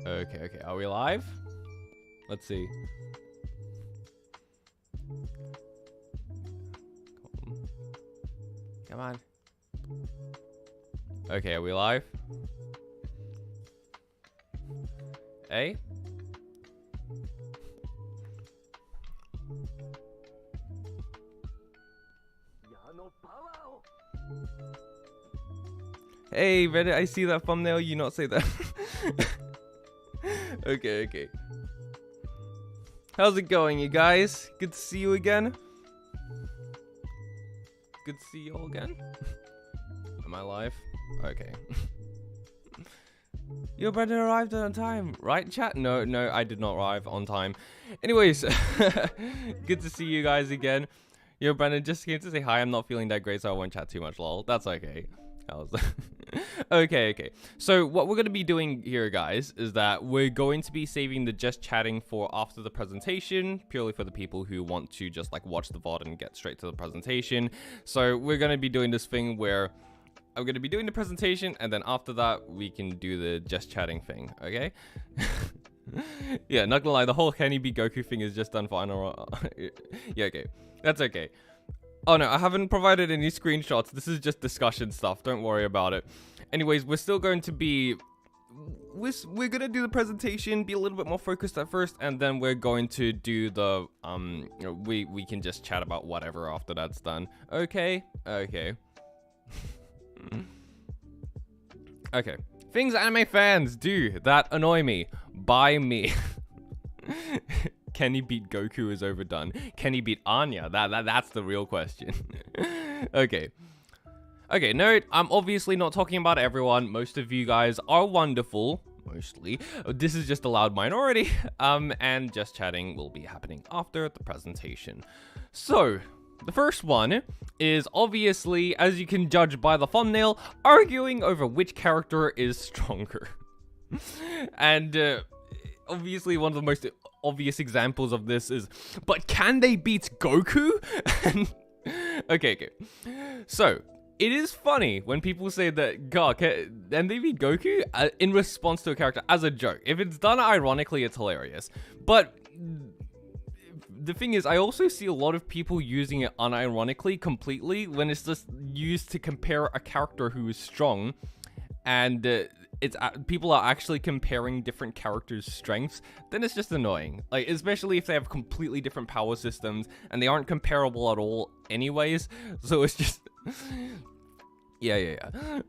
Okay. Are we live? Let's see. Come on. Okay, are we live? Hey? Hey, Reddit, I see that thumbnail. You not say that. Okay. How's it going, you guys? Good to see you again. Good to see you all again. Am I live? Okay. Your brother arrived on time, right, chat? No, I did not arrive on time. Anyways, good to see you guys again. Yo, Brandon, just came to say hi. I'm not feeling that great, so I won't chat too much, lol. That's okay. Okay. So what we're going to be doing here, guys, is that we're going to be saving the just chatting for after the presentation, purely for the people who want to just like watch the VOD and get straight to the presentation. So we're going to be doing this thing where I'm going to be doing the presentation, and then after that, we can do the just chatting thing, okay? Yeah, not gonna lie, the whole Kenny beat Goku thing is just done for Annoy. Yeah, okay. That's okay. Oh no, I haven't provided any screenshots. This is just discussion stuff. Don't worry about it. Anyways, we're still going to be... We're gonna do the presentation, be a little bit more focused at first, and then we're going to do the... we can just chat about whatever after that's done. Okay? Okay. Okay. Things anime fans do that annoy me. By me. Kenny beat Goku is overdone. Kenny beat Anya. That's the real question. Okay. Okay, no, I'm obviously not talking about everyone. Most of you guys are wonderful. Mostly. This is just a loud minority. And just chatting will be happening after the presentation. So, the first one is obviously, as you can judge by the thumbnail, arguing over which character is stronger. And obviously one of the most obvious examples of this is, but can they beat Goku? Okay. So, it is funny when people say that, God, can they beat Goku? In response to a character as a joke. If it's done ironically, it's hilarious. But the thing is, I also see a lot of people using it unironically completely when it's just used to compare a character who is strong, and people are actually comparing different characters' strengths. Then it's just annoying. Like, especially if they have completely different power systems and they aren't comparable at all anyways. So it's just yeah.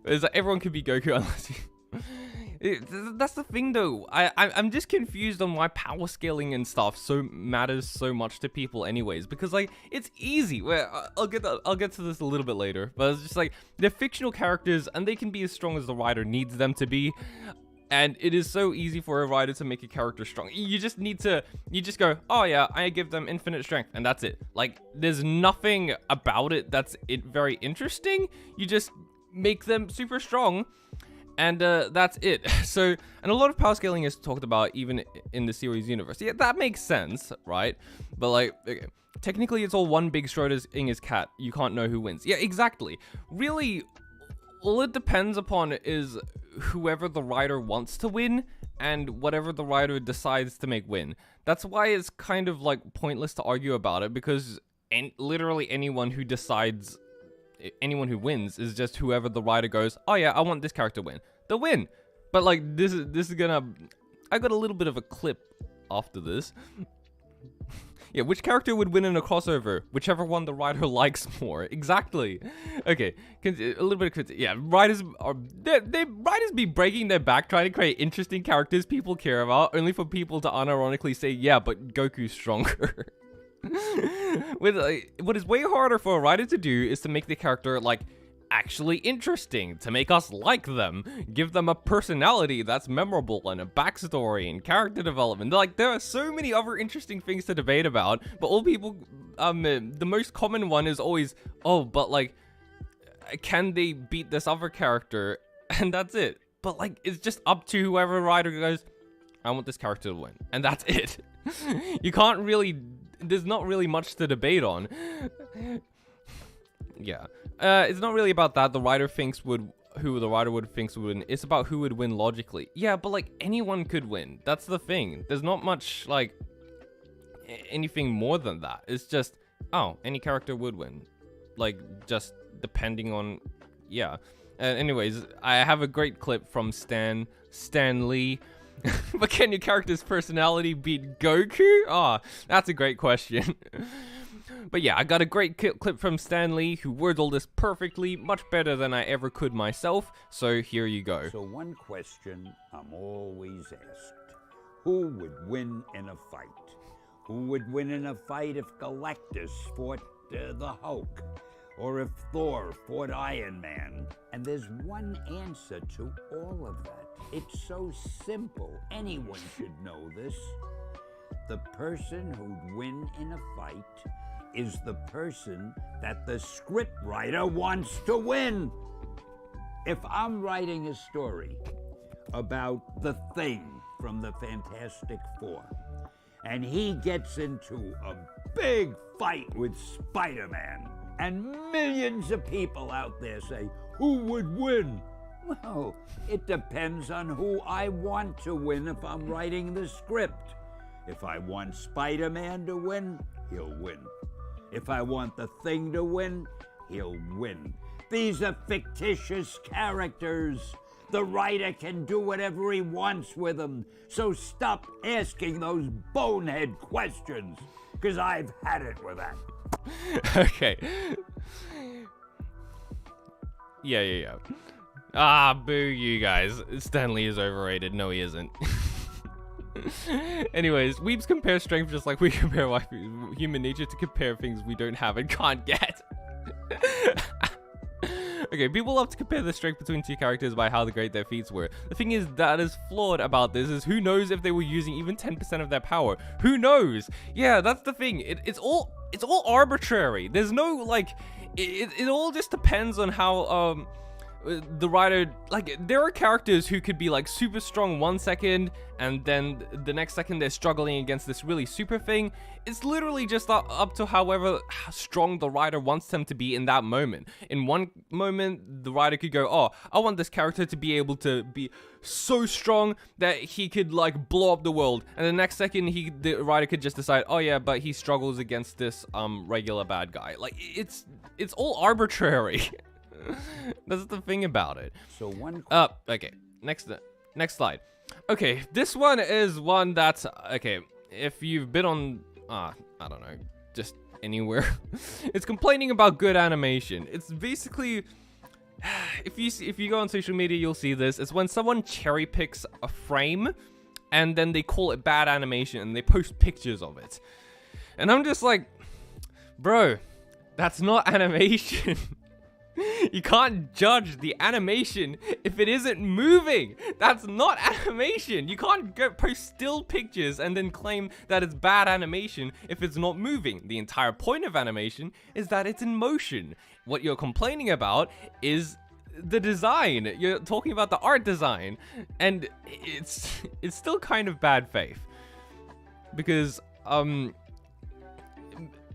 It's like everyone can be Goku unless you... That's the thing though. I'm just confused on why power scaling and stuff matters so much to people anyways, because like it's easy. I'll get to this a little bit later, but it's just like they're fictional characters and they can be as strong as the writer needs them to be, and it is so easy for a writer to make a character strong. You just go, oh yeah, I give them infinite strength, and that's it. Like there's nothing about it that's very interesting. You just make them super strong. And that's it. So, and a lot of power scaling is talked about even in the series universe. Yeah, that makes sense, right? But like, okay, technically it's all one big Schrodinger's cat. You can't know who wins. Yeah, exactly. Really, all it depends upon is whoever the writer wants to win and whatever the writer decides to make win. That's why it's kind of like pointless to argue about it, because literally anyone who wins is just whoever the writer goes, oh yeah, I want this character to win. They'll win. But like this is gonna, I got a little bit of a clip after this. Yeah, which character would win in a crossover? Whichever one the writer likes more. Exactly. Okay, a little bit of critique. Yeah, writers be breaking their back trying to create interesting characters people care about, only for people to unironically say, yeah, but Goku's stronger. What is way harder for a writer to do is to make the character like actually interesting, to make us like them, give them a personality that's memorable and a backstory and character development. Like there are so many other interesting things to debate about, but all people, the most common one is always, oh, but like, can they beat this other character? And that's it. But like, it's just up to whoever writer goes, I want this character to win, and that's it. You can't really. There's not really much to debate on. Yeah. It's not really about that. The writer thinks would who the writer would think would win. It's about who would win logically. Yeah, but like anyone could win. That's the thing. There's not much like anything more than that. It's just, oh, any character would win. Like just depending on, yeah. Anyways, I have a great clip from Stan Lee. But can your character's personality beat Goku? Oh, that's a great question. But yeah, I got a great clip from Stan Lee, who words all this perfectly, much better than I ever could myself. So here you go. So one question I'm always asked. Who would win in a fight? Who would win in a fight if Galactus fought the Hulk? Or if Thor fought Iron Man? And there's one answer to all of that. It's so simple. Anyone should know this. The person who'd win in a fight is the person that the scriptwriter wants to win. If I'm writing a story about the Thing from the Fantastic Four, and he gets into a big fight with Spider-Man, and millions of people out there say, who would win? Well, it depends on who I want to win if I'm writing the script. If I want Spider-Man to win, he'll win. If I want the Thing to win, he'll win. These are fictitious characters. The writer can do whatever he wants with them. So stop asking those bonehead questions, because I've had it with that. Okay. Yeah. Ah, boo you guys. Stan Lee is overrated. No, he isn't. Anyways, weebs compare strength just like we compare human nature to compare things we don't have and can't get. Okay, people love to compare the strength between two characters by how great their feats were. The thing is that is flawed about this is who knows if they were using even 10% of their power. Who knows? Yeah, that's the thing. It's all arbitrary. There's no like it all just depends on how the writer, like, there are characters who could be like super strong 1 second and then the next second they're struggling against this really super thing. It's literally just up to however strong the writer wants them to be in that moment. In one moment, the writer could go, oh, I want this character to be able to be so strong that he could like blow up the world. And the next second, the writer could just decide, oh yeah, but he struggles against this regular bad guy. Like, it's all arbitrary. That's the thing about it. So okay. Next slide. Okay, this one is one that's okay. If you've been on, I don't know, just anywhere, it's complaining about good animation. It's basically, if you go on social media, you'll see this. It's when someone cherry picks a frame, and then they call it bad animation, and they post pictures of it. And I'm just like, bro, that's not animation. You can't judge the animation if it isn't moving. That's not animation. You can't go post still pictures and then claim that it's bad animation if it's not moving. The entire point of animation is that it's in motion. What you're complaining about is the design. You're talking about the art design, and it's still kind of bad faith because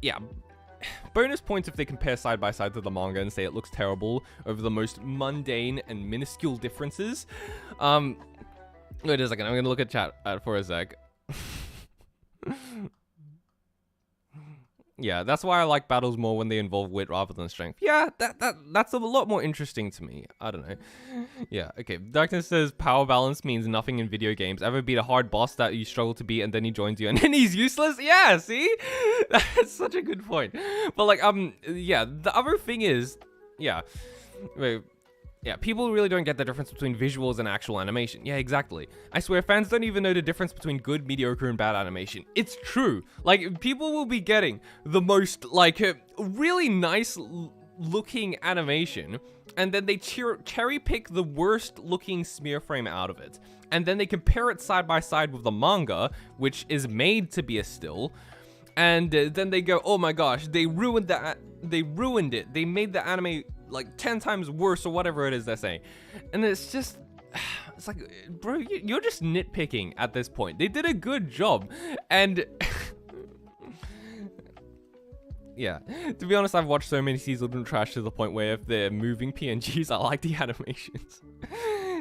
yeah. Bonus points if they compare side by side to the manga and say it looks terrible over the most mundane and minuscule differences. Wait a second, I'm gonna look at chat for a sec. Yeah, that's why I like battles more when they involve wit rather than strength. Yeah, that's a lot more interesting to me. I don't know. Yeah, okay. Darkness says power balance means nothing in video games. Ever beat a hard boss that you struggle to beat and then he joins you and then he's useless? Yeah, see? That's such a good point. But like, yeah, the other thing is, yeah. Wait. Yeah, people really don't get the difference between visuals and actual animation. Yeah, exactly. I swear, fans don't even know the difference between good, mediocre, and bad animation. It's true. Like, people will be getting the most, like, really nice looking animation, and then they cherry pick the worst looking smear frame out of it. And then they compare it side by side with the manga, which is made to be a still. And then they go, oh my gosh, they ruined it. They made the anime like 10 times worse or whatever it is they're saying. And it's just, it's like, bro, you're just nitpicking at this point. They did a good job. And Yeah. To be honest, I've watched so many seasons of trash to the point where if they're moving PNGs, I like the animations.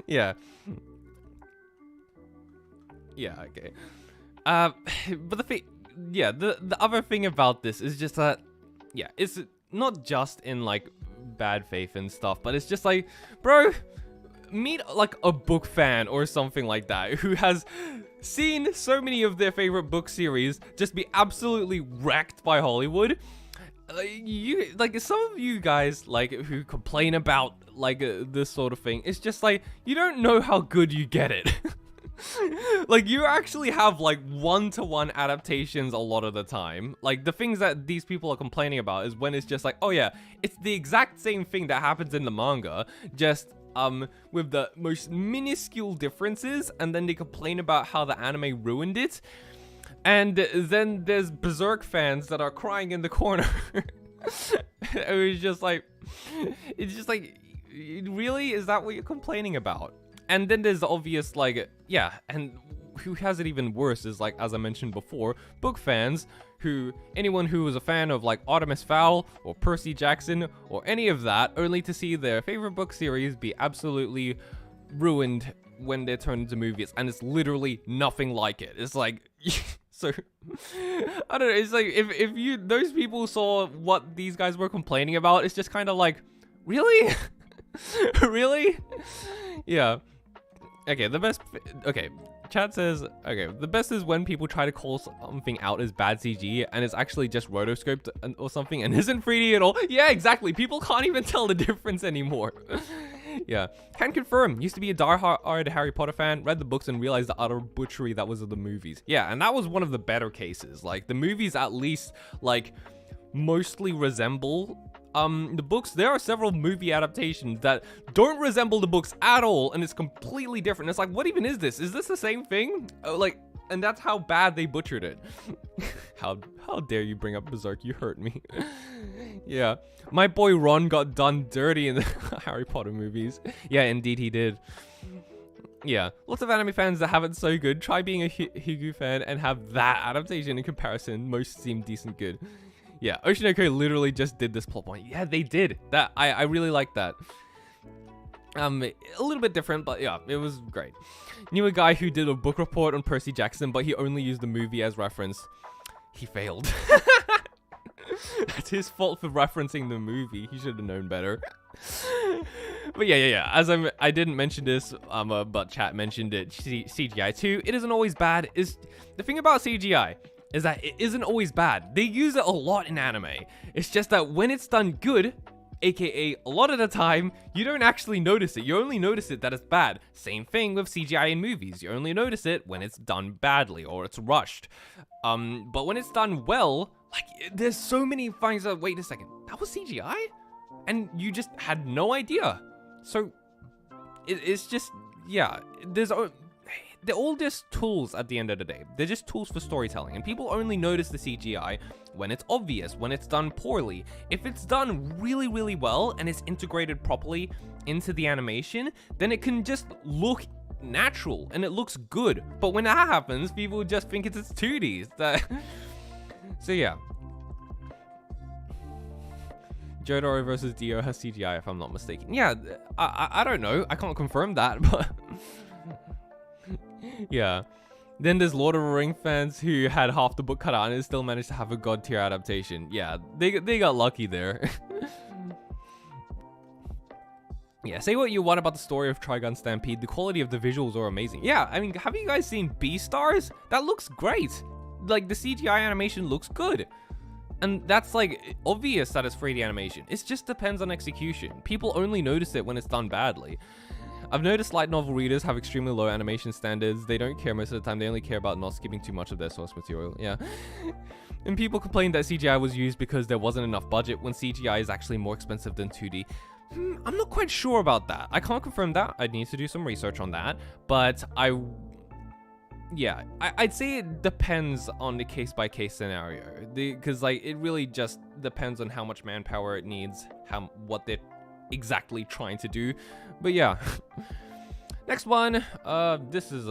Yeah. Yeah, okay. But the thing, yeah, the other thing about this is just that, yeah, it's not just in like bad faith and stuff, but it's just like, bro, meet like a book fan or something like that who has seen so many of their favorite book series just be absolutely wrecked by Hollywood. Some of you guys like who complain about like this sort of thing, it's just like you don't know how good you get it. Like you actually have like one-to-one adaptations a lot of the time. Like the things that these people are complaining about is when it's just like, oh yeah, it's the exact same thing that happens in the manga, just with the most minuscule differences, and then they complain about how the anime ruined it. And then there's Berserk fans that are crying in the corner. It's just like, really? Is that what you're complaining about? And then there's the obvious, like, yeah, and who has it even worse is, like, as I mentioned before, book fans anyone who was a fan of, like, Artemis Fowl or Percy Jackson or any of that, only to see their favorite book series be absolutely ruined when they're turned into movies, and it's literally nothing like it. It's like, so, I don't know, it's like, if those people saw what these guys were complaining about, it's just kind of like, really? Really? Yeah. Okay, chat says, okay, the best is when people try to call something out as bad CG and it's actually just rotoscoped or something and isn't 3D at all. Yeah, exactly. People can't even tell the difference anymore. Yeah. Can confirm, used to be a diehard Harry Potter fan, read the books and realized the utter butchery that was of the movies. Yeah, and that was one of the better cases. Like, the movies at least, like, mostly resemble the books. There are several movie adaptations that don't resemble the books at all, and it's completely different. It's like, what even is this? Is this the same thing? And that's how bad they butchered it. How dare you bring up Berserk? You hurt me. Yeah, my boy Ron got done dirty in the Harry Potter movies. Yeah, indeed he did. Yeah, lots of anime fans that haven't so good. Try being a Higu fan and have that adaptation in comparison. Most seem decent good. Yeah, Oshinoko literally just did this plot point. Yeah, they did. That I really like that. A little bit different, but yeah, it was great. Knew a guy who did a book report on Percy Jackson, but he only used the movie as reference. He failed. That's his fault for referencing the movie. He should have known better. But yeah. As I didn't mention this, but chat mentioned it. CGI too. It isn't always bad. Is the thing about CGI is that it isn't always bad. They use it a lot in anime. It's just that when it's done good, aka a lot of the time, you don't actually notice it. You only notice it that it's bad. Same thing with CGI in movies. You only notice it when it's done badly or it's rushed. But when it's done well, like, there's so many things that, wait a second, that was CGI? And you just had no idea. So, it's just, yeah, they're all just tools at the end of the day. They're just tools for storytelling, and people only notice the CGI when it's obvious, when it's done poorly. If it's done really, really well and it's integrated properly into the animation, then it can just look natural and it looks good. But when that happens, people just think it's 2D. So yeah. Jotaro versus Dio has CGI, if I'm not mistaken. Yeah, I don't know. I can't confirm that, but yeah. Then there's Lord of the Rings fans who had half the book cut out and still managed to have a god tier adaptation. Yeah, they got lucky there. Yeah, say what you want about the story of Trigun Stampede. The quality of the visuals are amazing. Yeah, I mean, have you guys seen Beastars? That looks great. Like, the CGI animation looks good. And that's, like, obvious that it's 3D animation. It just depends on execution. People only notice it when it's done badly. I've noticed light novel readers have extremely low animation standards. They don't care most of the time. They only care about not skipping too much of their source material. Yeah. And people complained that CGI was used because there wasn't enough budget when CGI is actually more expensive than 2D. I'm not quite sure about that. I can't confirm that. I'd need to do some research on that. But I'd say it depends on the case-by-case scenario. Because, like, it really just depends on how much manpower it needs, what they're exactly trying to do. But yeah. Next one, this is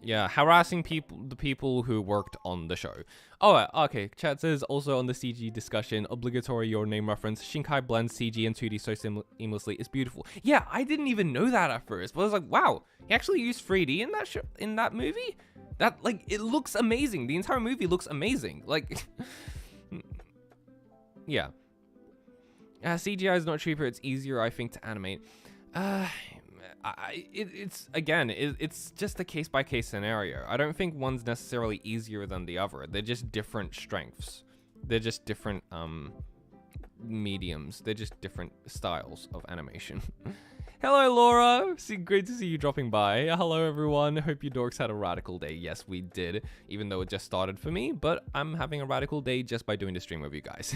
Yeah, harassing the people who worked on the show. Oh, okay. Chat says also on the CG discussion, obligatory your name reference. Shinkai blends CG and 2D so seamlessly. It's beautiful. Yeah, I didn't even know that at first, but I was like, wow, he actually used 3D in that in that movie. That like it looks amazing. The entire movie looks amazing. Like, yeah. CGI is not cheaper. It's easier, I think, to animate. It's just a case-by-case scenario. I don't think one's necessarily easier than the other. They're just different strengths. They're just different mediums. They're just different styles of animation. Hello, Laura. Great to see you dropping by. Hello, everyone. Hope you dorks had a radical day. Yes, we did, even though it just started for me, but I'm having a radical day just by doing the stream with you guys.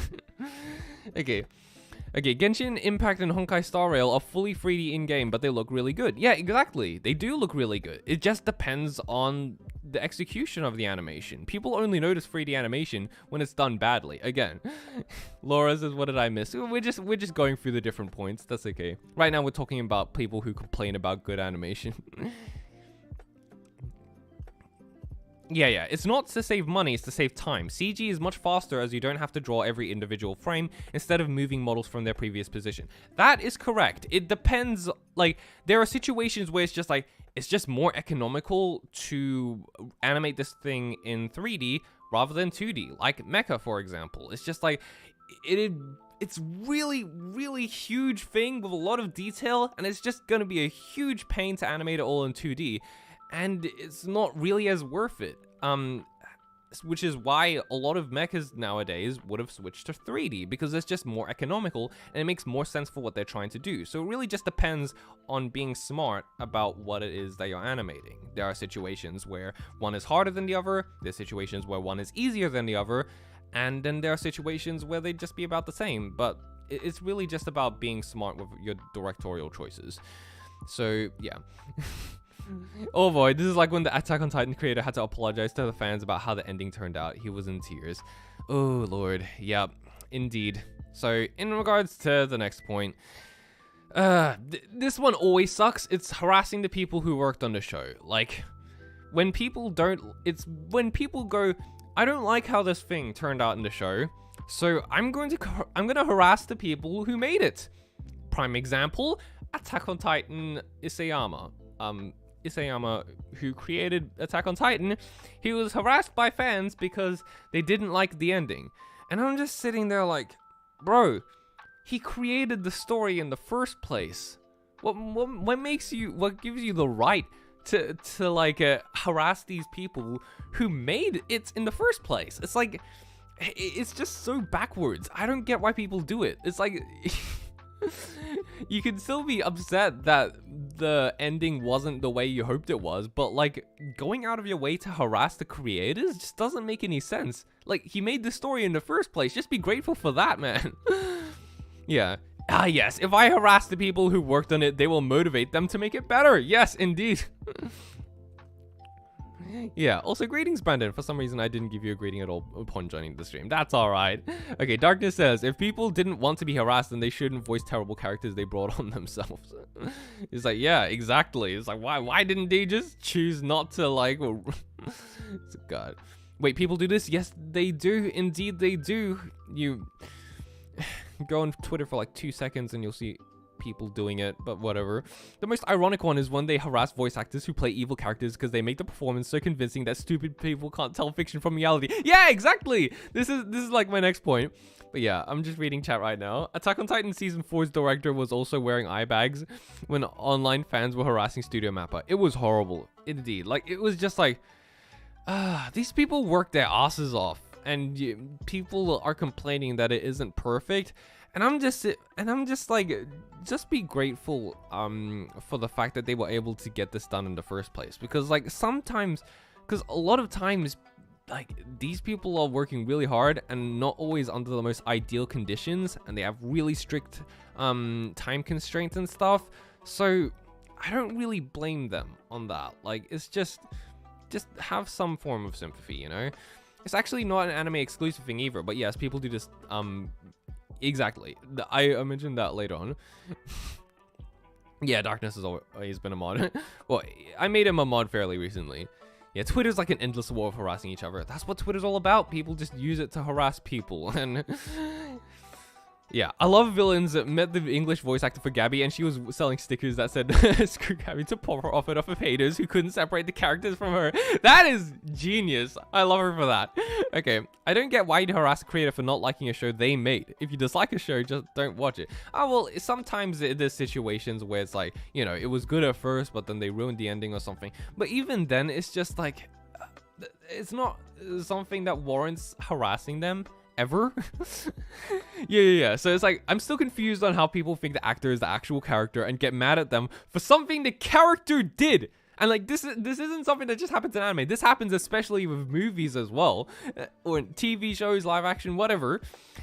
Okay, Genshin Impact and Honkai Star Rail are fully 3D in-game, but they look really good. Yeah, exactly. They do look really good. It just depends on the execution of the animation. People only notice 3D animation when it's done badly. Again, Laura says, what did I miss? We're just going through the different points. That's okay. Right now, we're talking about people who complain about good animation. Yeah, it's not to save money, it's to save time. CG is much faster as you don't have to draw every individual frame instead of moving models from their previous position. That is correct. It depends, like, there are situations where it's just like, it's just more economical to animate this thing in 3D rather than 2D, like Mecha, for example. It's just like, it's really, really huge thing with a lot of detail, and it's just gonna be a huge pain to animate it all in 2D. And it's not really as worth it, which is why a lot of mechas nowadays would have switched to 3D, because it's just more economical and it makes more sense for what they're trying to do. So it really just depends on being smart about what it is that you're animating. There are situations where one is harder than the other, there's situations where one is easier than the other, and then there are situations where they'd just be about the same, but it's really just about being smart with your directorial choices. So, yeah. Oh boy, this is like when the Attack on Titan creator had to apologize to the fans about how the ending turned out. He was in tears. Oh lord, yep, indeed. So in regards to the next point, this one always sucks. It's harassing the people who worked on the show. Like, when people go, I don't like how this thing turned out in the show, so I'm gonna harass the people who made it. Prime example, Attack on Titan Isayama. Isayama, who created Attack on Titan, he was harassed by fans because they didn't like the ending. And I'm just sitting there like, bro, he created the story in the first place. What gives you the right to like harass these people who made it in the first place? It's like, it's just so backwards. I don't get why people do it. It's like, you can still be upset that the ending wasn't the way you hoped it was, but like going out of your way to harass the creators just doesn't make any sense. Like, he made the story in the first place. Just be grateful for that, man. Yeah. Ah, yes. If I harass the people who worked on it, they will motivate them to make it better. Yes, indeed. Yeah, also greetings, Brandon. For some reason, I didn't give you a greeting at all upon joining the stream. That's all right. Okay, Darkness says, if people didn't want to be harassed, then they shouldn't voice terrible characters they brought on themselves. It's like, yeah, exactly. It's like, why didn't they just choose not to, like... God. Wait, people do this? Yes, they do. Indeed, they do. You go on Twitter for like 2 seconds and you'll see people doing it, but whatever. The most ironic one is when they harass voice actors who play evil characters because they make the performance so convincing that stupid people can't tell fiction from reality. Yeah, exactly. This is like my next point. But yeah, I'm just reading chat right now. Attack on Titan Season 4's director was also wearing eye bags when online fans were harassing Studio Mappa. It was horrible, indeed. Like, it was just like, these people work their asses off, and people are complaining that it isn't perfect. And I'm just like, just be grateful for the fact that they were able to get this done in the first place. Because like because a lot of times, like, these people are working really hard and not always under the most ideal conditions, and they have really strict time constraints and stuff. So I don't really blame them on that. Like, it's just have some form of sympathy, you know? It's actually not an anime exclusive thing either, but yes, people do this. Exactly. I mentioned that later on. Yeah, Darkness has always been a mod. Well, I made him a mod fairly recently. Yeah, Twitter's like an endless war of harassing each other. That's what Twitter's all about. People just use it to harass people. And yeah, I love villains that met the English voice actor for Gabby, and she was selling stickers that said, screw Gabby, to pour her off it off of haters who couldn't separate the characters from her. That is genius. I love her for that. Okay, I don't get why you'd harass a creator for not liking a show they made. If you dislike a show, just don't watch it. Oh, well, sometimes there's situations where it's like, you know, it was good at first, but then they ruined the ending or something. But even then, it's just like, it's not something that warrants harassing them. Ever. yeah. So it's like, I'm still confused on how people think the actor is the actual character and get mad at them for something the character did. And like, this isn't something that just happens in anime. This happens especially with movies as well, or in TV shows, live action, whatever.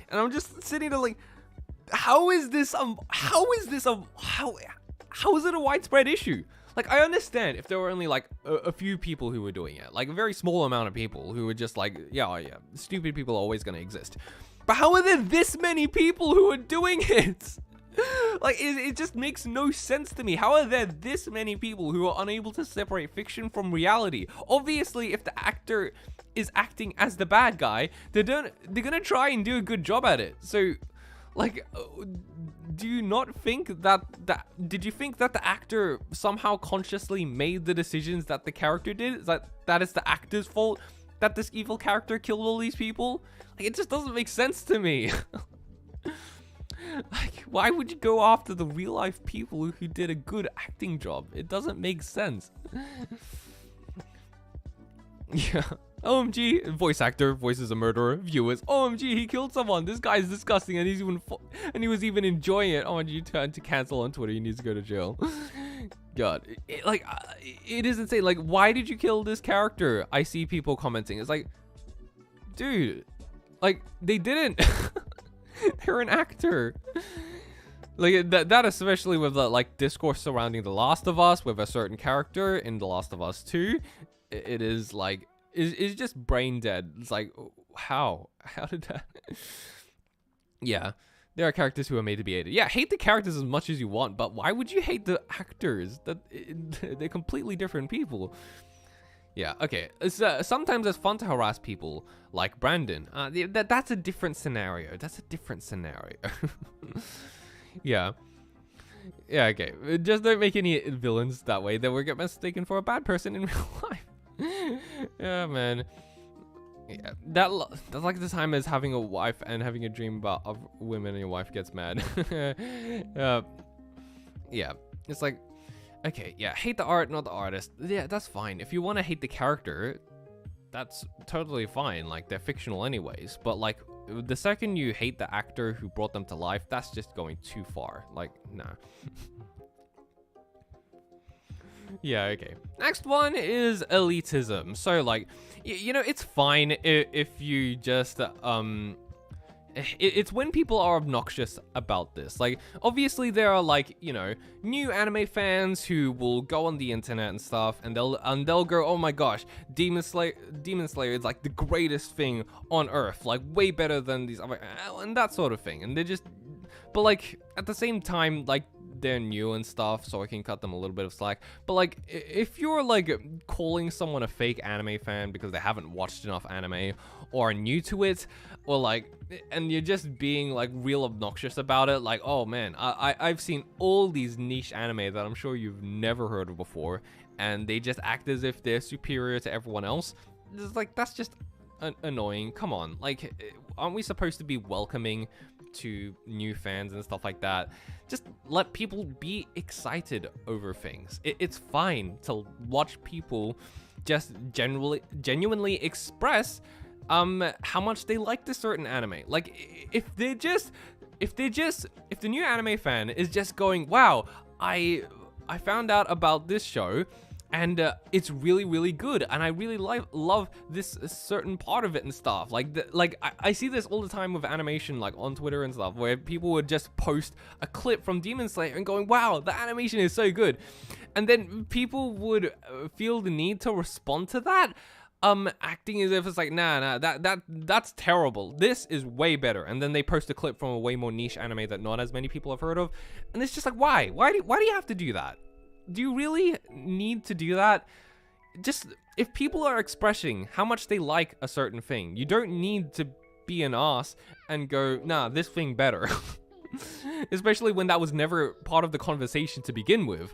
And I'm just sitting there like, how is it a widespread issue? Like, I understand if there were only, like, a few people who were doing it. Like, a very small amount of people who were just like, yeah, stupid people are always going to exist. But how are there this many people who are doing it? Like, it just makes no sense to me. How are there this many people who are unable to separate fiction from reality? Obviously, if the actor is acting as the bad guy, they're going to try and do a good job at it. So, like, do you not think that did you think that the actor somehow consciously made the decisions that the character did? Is that is the actor's fault that this evil character killed all these people? Like, it just doesn't make sense to me. Like, why would you go after the real life people who did a good acting job? It doesn't make sense. Yeah. OMG, voice actor voices a murderer. Viewers, OMG, he killed someone. This guy's disgusting, and he was even enjoying it. OMG, you turned to cancel on Twitter. He needs to go to jail. God, it is insane. Like, why did you kill this character? I see people commenting. It's like, dude, like, they didn't. They're an actor. Like, that especially with the, like, discourse surrounding The Last of Us with a certain character in The Last of Us 2. It is like, it's just brain dead. It's like, how did that? Yeah, there are characters who are made to be hated. Yeah, hate the characters as much as you want, but why would you hate the actors? They're completely different people. Yeah, okay. Sometimes it's fun to harass people like Brandon. That's a different scenario. Yeah. Yeah, okay. Just don't make any villains that way. They will get mistaken for a bad person in real life. Yeah, man. Yeah, that's like the time as having a wife and having a dream about of women and your wife gets mad. Yeah, it's like, okay, yeah, hate the art, not the artist. Yeah, that's fine. If you want to hate the character, that's totally fine. Like, they're fictional anyways. But like, the second you hate the actor who brought them to life, that's just going too far. Like, nah. Yeah, okay. Next one is elitism. So, like, you know, it's fine if you just, it's when people are obnoxious about this. Like, obviously there are, like, you know, new anime fans who will go on the internet and stuff, and they'll go, oh my gosh, Demon Slayer is like the greatest thing on earth, like way better than these other, and that sort of thing. And they're just, but like at the same time, like, they're new and stuff, so I can cut them a little bit of slack. But like, if you're like calling someone a fake anime fan because they haven't watched enough anime or are new to it, or like, and you're just being like real obnoxious about it, like, oh man, I've seen all these niche anime that I'm sure you've never heard of before, and they just act as if they're superior to everyone else. It's like, that's just annoying. Come on, like, aren't we supposed to be welcoming to new fans and stuff like that? Just let people be excited over things. It's fine to watch people just genuinely express how much they like this certain anime. Like, if the new anime fan is just going, wow, I found out about this show, and it's really, really good, and I really love this certain part of it and stuff. Like, I see this all the time with animation, like on Twitter and stuff, where people would just post a clip from Demon Slayer and going, wow, the animation is so good. And then people would feel the need to respond to that, acting as if it's like, nah, that's terrible. This is way better. And then they post a clip from a way more niche anime that not as many people have heard of. And it's just like, why do you have to do that? Do you really need to do that? just if people are expressing how much they like a certain thing, you don't need to be an ass and go, nah, this thing better. Especially when that was never part of the conversation to begin with.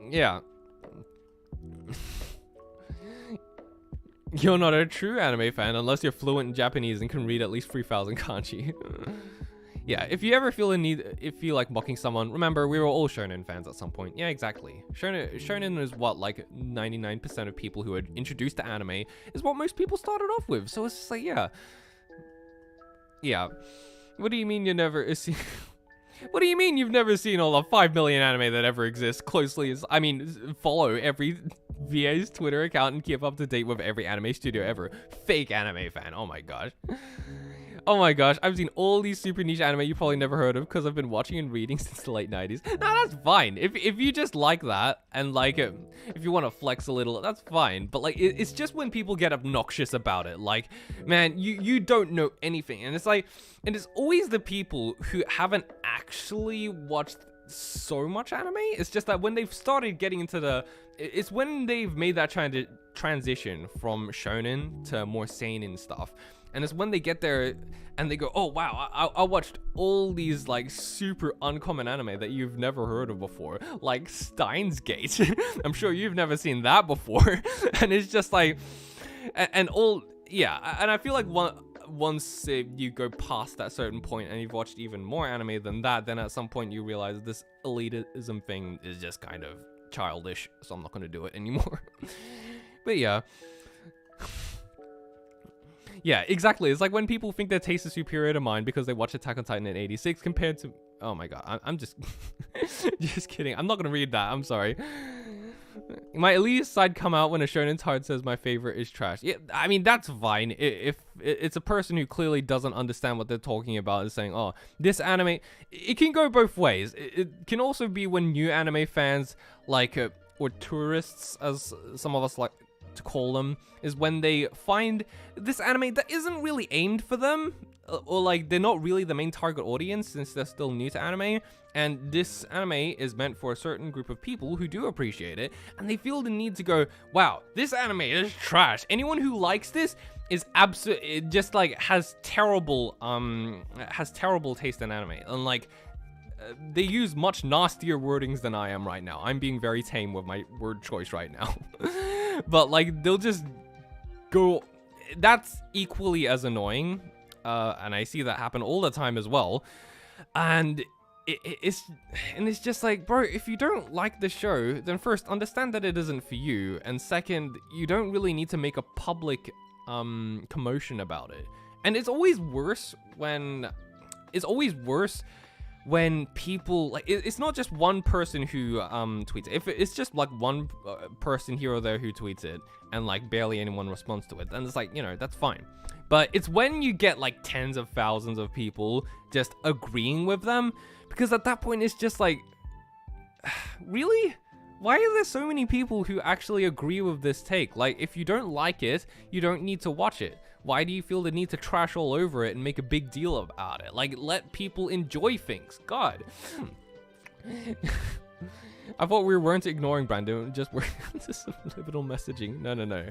Yeah. You're not a true anime fan unless you're fluent in Japanese and can read at least 3,000 kanji. Yeah, if you ever feel like mocking someone, remember, we were all shonen fans at some point. Yeah, exactly. Shonen is what, like 99% of people who are introduced to anime is what most people started off with. So it's just like, yeah. Yeah. What do you mean you never see? What do you mean you've never seen all the 5 million anime that ever exist closely? I mean, follow every VA's Twitter account and keep up to date with every anime studio ever. Fake anime fan. Oh my gosh. Oh my gosh, I've seen all these super niche anime you probably never heard of because I've been watching and reading since the late 90s. No, that's fine. If you just like that and like it, if you want to flex a little, that's fine. But like, it's just when people get obnoxious about it. Like, man, you don't know anything. And it's like, and it's always the people who haven't actually watched so much anime. It's just that when they've started getting into it's when they've made that transition from shonen to more seinen stuff. And it's when they get there and they go, oh wow, I watched all these like super uncommon anime that you've never heard of before, like Steins Gate. I'm sure you've never seen that before. And it's just like, and I feel like once you go past that certain point and you've watched even more anime than that, then at some point you realize this elitism thing is just kind of childish, so I'm not going to do it anymore. But yeah. Yeah, exactly. It's like when people think their taste is superior to mine because they watch Attack on Titan in '86 compared to... Oh my god, I'm just... just kidding. I'm not going to read that. I'm sorry. My elitist side come out when a shonen's hard says my favorite is trash. Yeah, I mean, that's fine. If it's a person who clearly doesn't understand what they're talking about is saying, oh, this anime... It can go both ways. It can also be when new anime fans, like, or tourists, as some of us like to call them, is when they find this anime that isn't really aimed for them, or like they're not really the main target audience since they're still new to anime, and this anime is meant for a certain group of people who do appreciate it, and they feel the need to go, wow, this anime is trash. Anyone who likes this is absolutely just like has terrible taste in anime, and like they use much nastier wordings than I am right now. I'm being very tame with my word choice right now. But like they'll just go, that's equally as annoying, and I see that happen all the time as well. And it's just like, bro, if you don't like the show, then first understand that it isn't for you, and second, you don't really need to make a public commotion about it. And it's always worse when people, like, it's not just one person who tweets it. If it's just like one person here or there who tweets it and like barely anyone responds to it, then it's like, you know, that's fine. But it's when you get like tens of thousands of people just agreeing with them, because at that point it's just like, really? Why are there so many people who actually agree with this take? Like, if you don't like it, you don't need to watch it. Why do you feel the need to trash all over it and make a big deal about it? Like, let people enjoy things. God. I thought we weren't ignoring Brandon, just we're just subliminal messaging. No.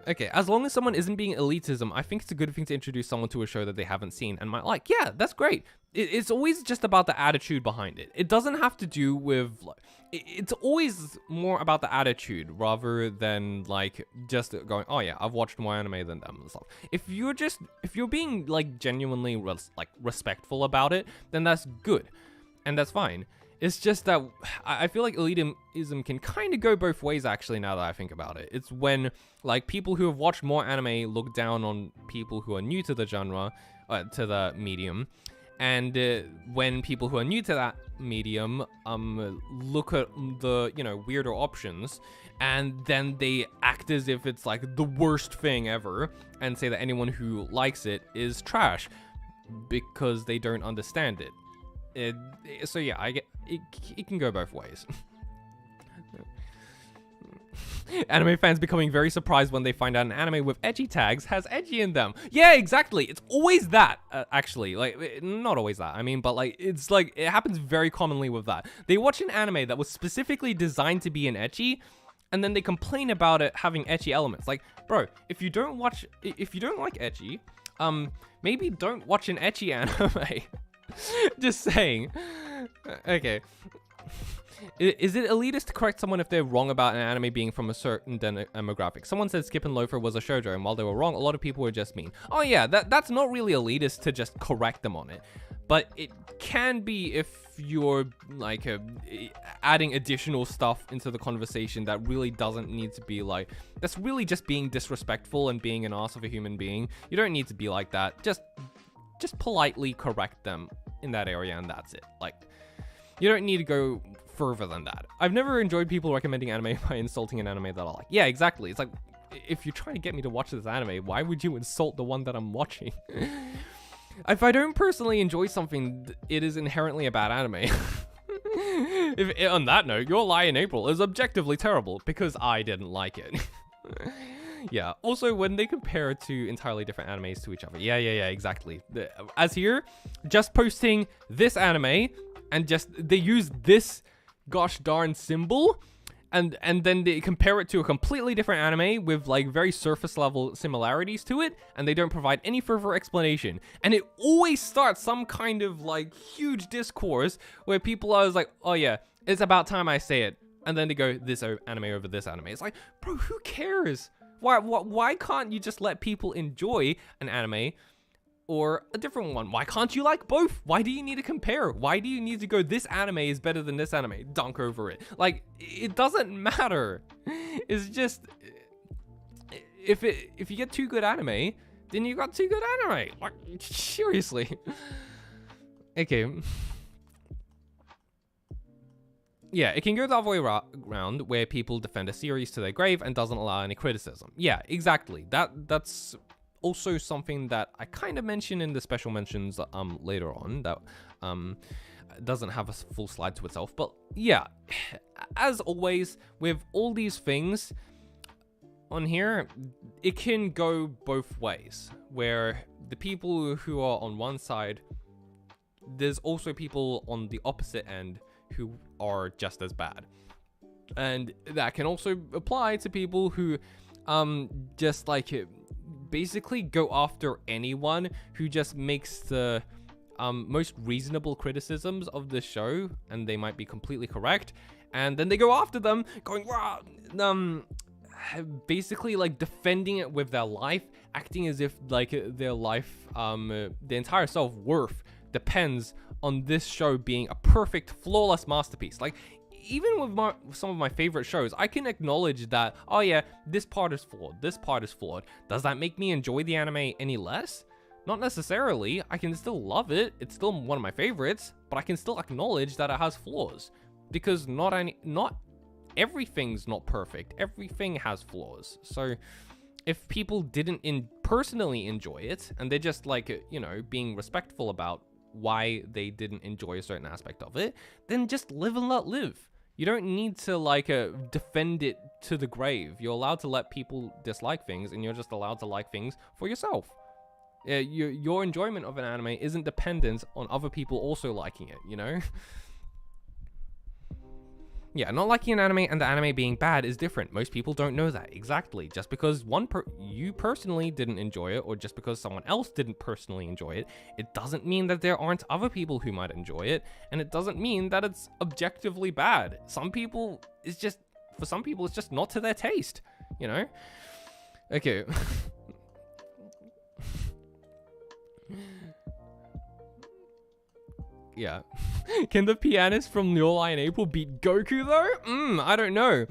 Okay, as long as someone isn't being elitism, I think it's a good thing to introduce someone to a show that they haven't seen and might like. Yeah, that's great. It's always just about the attitude behind it. It doesn't have to do with, like, it's always more about the attitude rather than like just going, oh yeah, I've watched more anime than them and stuff. If you're being like genuinely respectful about it, then that's good and that's fine. It's just that I feel like elitism can kind of go both ways, actually, now that I think about it. It's when, like, people who have watched more anime look down on people who are new to the genre, to the medium. And when people who are new to that medium look at the, you know, weirder options, and then they act as if it's, like, the worst thing ever, and say that anyone who likes it is trash because they don't understand it. So yeah, I get it can go both ways. Anime fans becoming very surprised when they find out an anime with edgy tags has edgy in them. Yeah, exactly. It's always that, actually. Like, not always that. I mean, but like, it's like, it happens very commonly with that. They watch an anime that was specifically designed to be an edgy, and then they complain about it having ecchi elements. Like, bro, if you don't like ecchi, maybe don't watch an ecchi anime. Just saying. Okay. Is it elitist to correct someone if they're wrong about an anime being from a certain demographic? Someone said Skip and Loafer was a shoujo, and while they were wrong, a lot of people were just mean. Oh yeah, that's not really elitist to just correct them on it. But it can be if you're like adding additional stuff into the conversation that really doesn't need to be like, that's really just being disrespectful and being an ass of a human being. You don't need to be like that. Just politely correct them in that area, and that's it. Like, you don't need to go further than that. I've never enjoyed people recommending anime by insulting an anime that I like. Yeah, exactly. It's like, if you're trying to get me to watch this anime, why would you insult the one that I'm watching? If I don't personally enjoy something, it is inherently a bad anime. On that note, Your Lie in April is objectively terrible because I didn't like it. Yeah, also when they compare it to entirely different animes to each other. Yeah, exactly. As here, just posting this anime and just they use this gosh darn symbol and then they compare it to a completely different anime with like very surface level similarities to it, and they don't provide any further explanation. And it always starts some kind of like huge discourse where people are like, oh yeah, it's about time I say it. And then they go, this anime over this anime. It's like, bro, who cares? Why can't you just let people enjoy an anime or a different one? Why can't you like both? Why do you need to compare? Why do you need to go, this anime is better than this anime? Dunk over it. Like, it doesn't matter. It's just, if you get two good anime, then you got two good anime. Like, seriously. Okay. Yeah, it can go the other way around, where people defend a series to their grave and doesn't allow any criticism. Yeah, exactly. That's also something that I kind of mentioned in the special mentions later on, that doesn't have a full slide to itself. But yeah, as always, with all these things on here, it can go both ways, where the people who are on one side, there's also people on the opposite end who are just as bad. And that can also apply to people who just like basically go after anyone who just makes the most reasonable criticisms of the show, and they might be completely correct, and then they go after them going, wow, basically like defending it with their life, acting as if like their life, the entire self-worth depends on this show being a perfect, flawless masterpiece. Like, even with some of my favorite shows, I can acknowledge that, oh yeah, this part is flawed, this part is flawed. Does that make me enjoy the anime any less? Not necessarily. I can still love it. It's still one of my favorites, but I can still acknowledge that it has flaws, because not everything's not perfect. Everything has flaws. So if people didn't personally enjoy it, and they're just like, you know, being respectful about why they didn't enjoy a certain aspect of it, then just live and let live. You don't need to like defend it to the grave. You're allowed to let people dislike things, and you're just allowed to like things for yourself. Your enjoyment of an anime isn't dependent on other people also liking it, you know? Yeah, not liking an anime and the anime being bad is different. Most people don't know that. Exactly. Just because you personally didn't enjoy it, or just because someone else didn't personally enjoy it, it doesn't mean that there aren't other people who might enjoy it, and it doesn't mean that it's objectively bad. For some people, it's just not to their taste, you know? Okay. Yeah. Can the pianist from Your Lie in April beat Goku though? I don't know.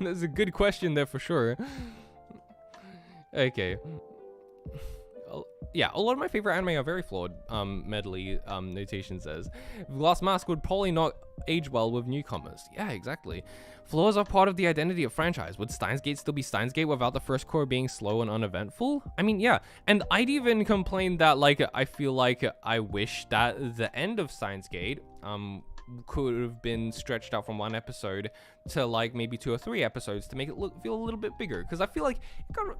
That's a good question there for sure. Okay. Yeah, a lot of my favorite anime are very flawed, medley notation says. Glass Mask would probably not age well with newcomers. Yeah, exactly. Flaws are part of the identity of franchise. Would Steins Gate still be Steins Gate without the first core being slow and uneventful? I mean, yeah. And I'd even complain that, like, I feel like I wish that the end of Steins Gate could have been stretched out from one episode to like maybe 2 or 3 episodes to make it feel a little bit bigger, because I feel like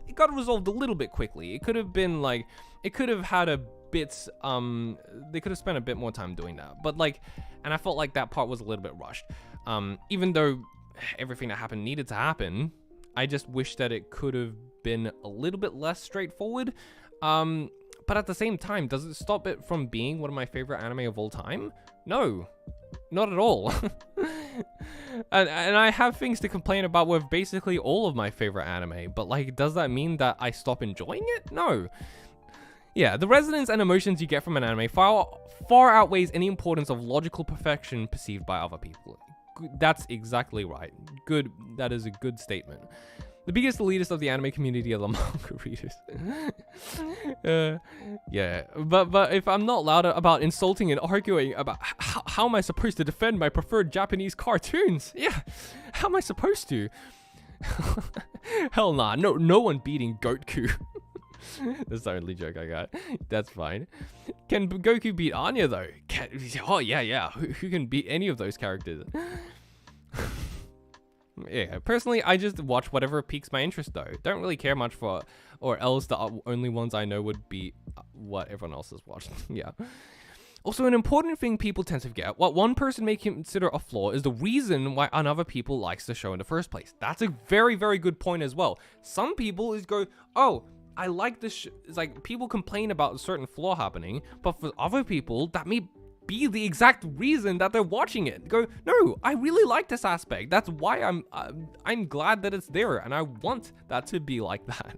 it got resolved a little bit quickly. It could have been like, it could have had a bit they could have spent a bit more time doing that, but like, and I felt like that part was a little bit rushed, even though everything that happened needed to happen. I just wish that it could have been a little bit less straightforward. But at the same time, does it stop it from being one of my favorite anime of all time? No, not at all. and I have things to complain about with basically all of my favorite anime, but like, does that mean that I stop enjoying it? No. Yeah, the resonance and emotions you get from an anime far outweighs any importance of logical perfection perceived by other people. That's exactly right. Good. That is a good statement. The biggest elitist of the anime community are the manga readers. Yeah, but if I'm not loud about insulting and arguing about how am I supposed to defend my preferred Japanese cartoons? Yeah, how am I supposed to? Hell nah, no one beating Goku. That's the only joke I got. That's fine. Can Goku beat Anya though? Oh yeah. Who can beat any of those characters? Yeah, personally, I just watch whatever piques my interest though. Don't really care much for, or else the only ones I know would be what everyone else has watched. Yeah. Also, an important thing people tend to forget, what one person may consider a flaw is the reason why another people likes the show in the first place. That's a very, very good point as well. Some people is go, oh, I like this. It's like people complain about a certain flaw happening, but for other people, that may be the exact reason that they're watching it. Go, no, I really like this aspect. That's why I'm glad that it's there, and I want that to be like that.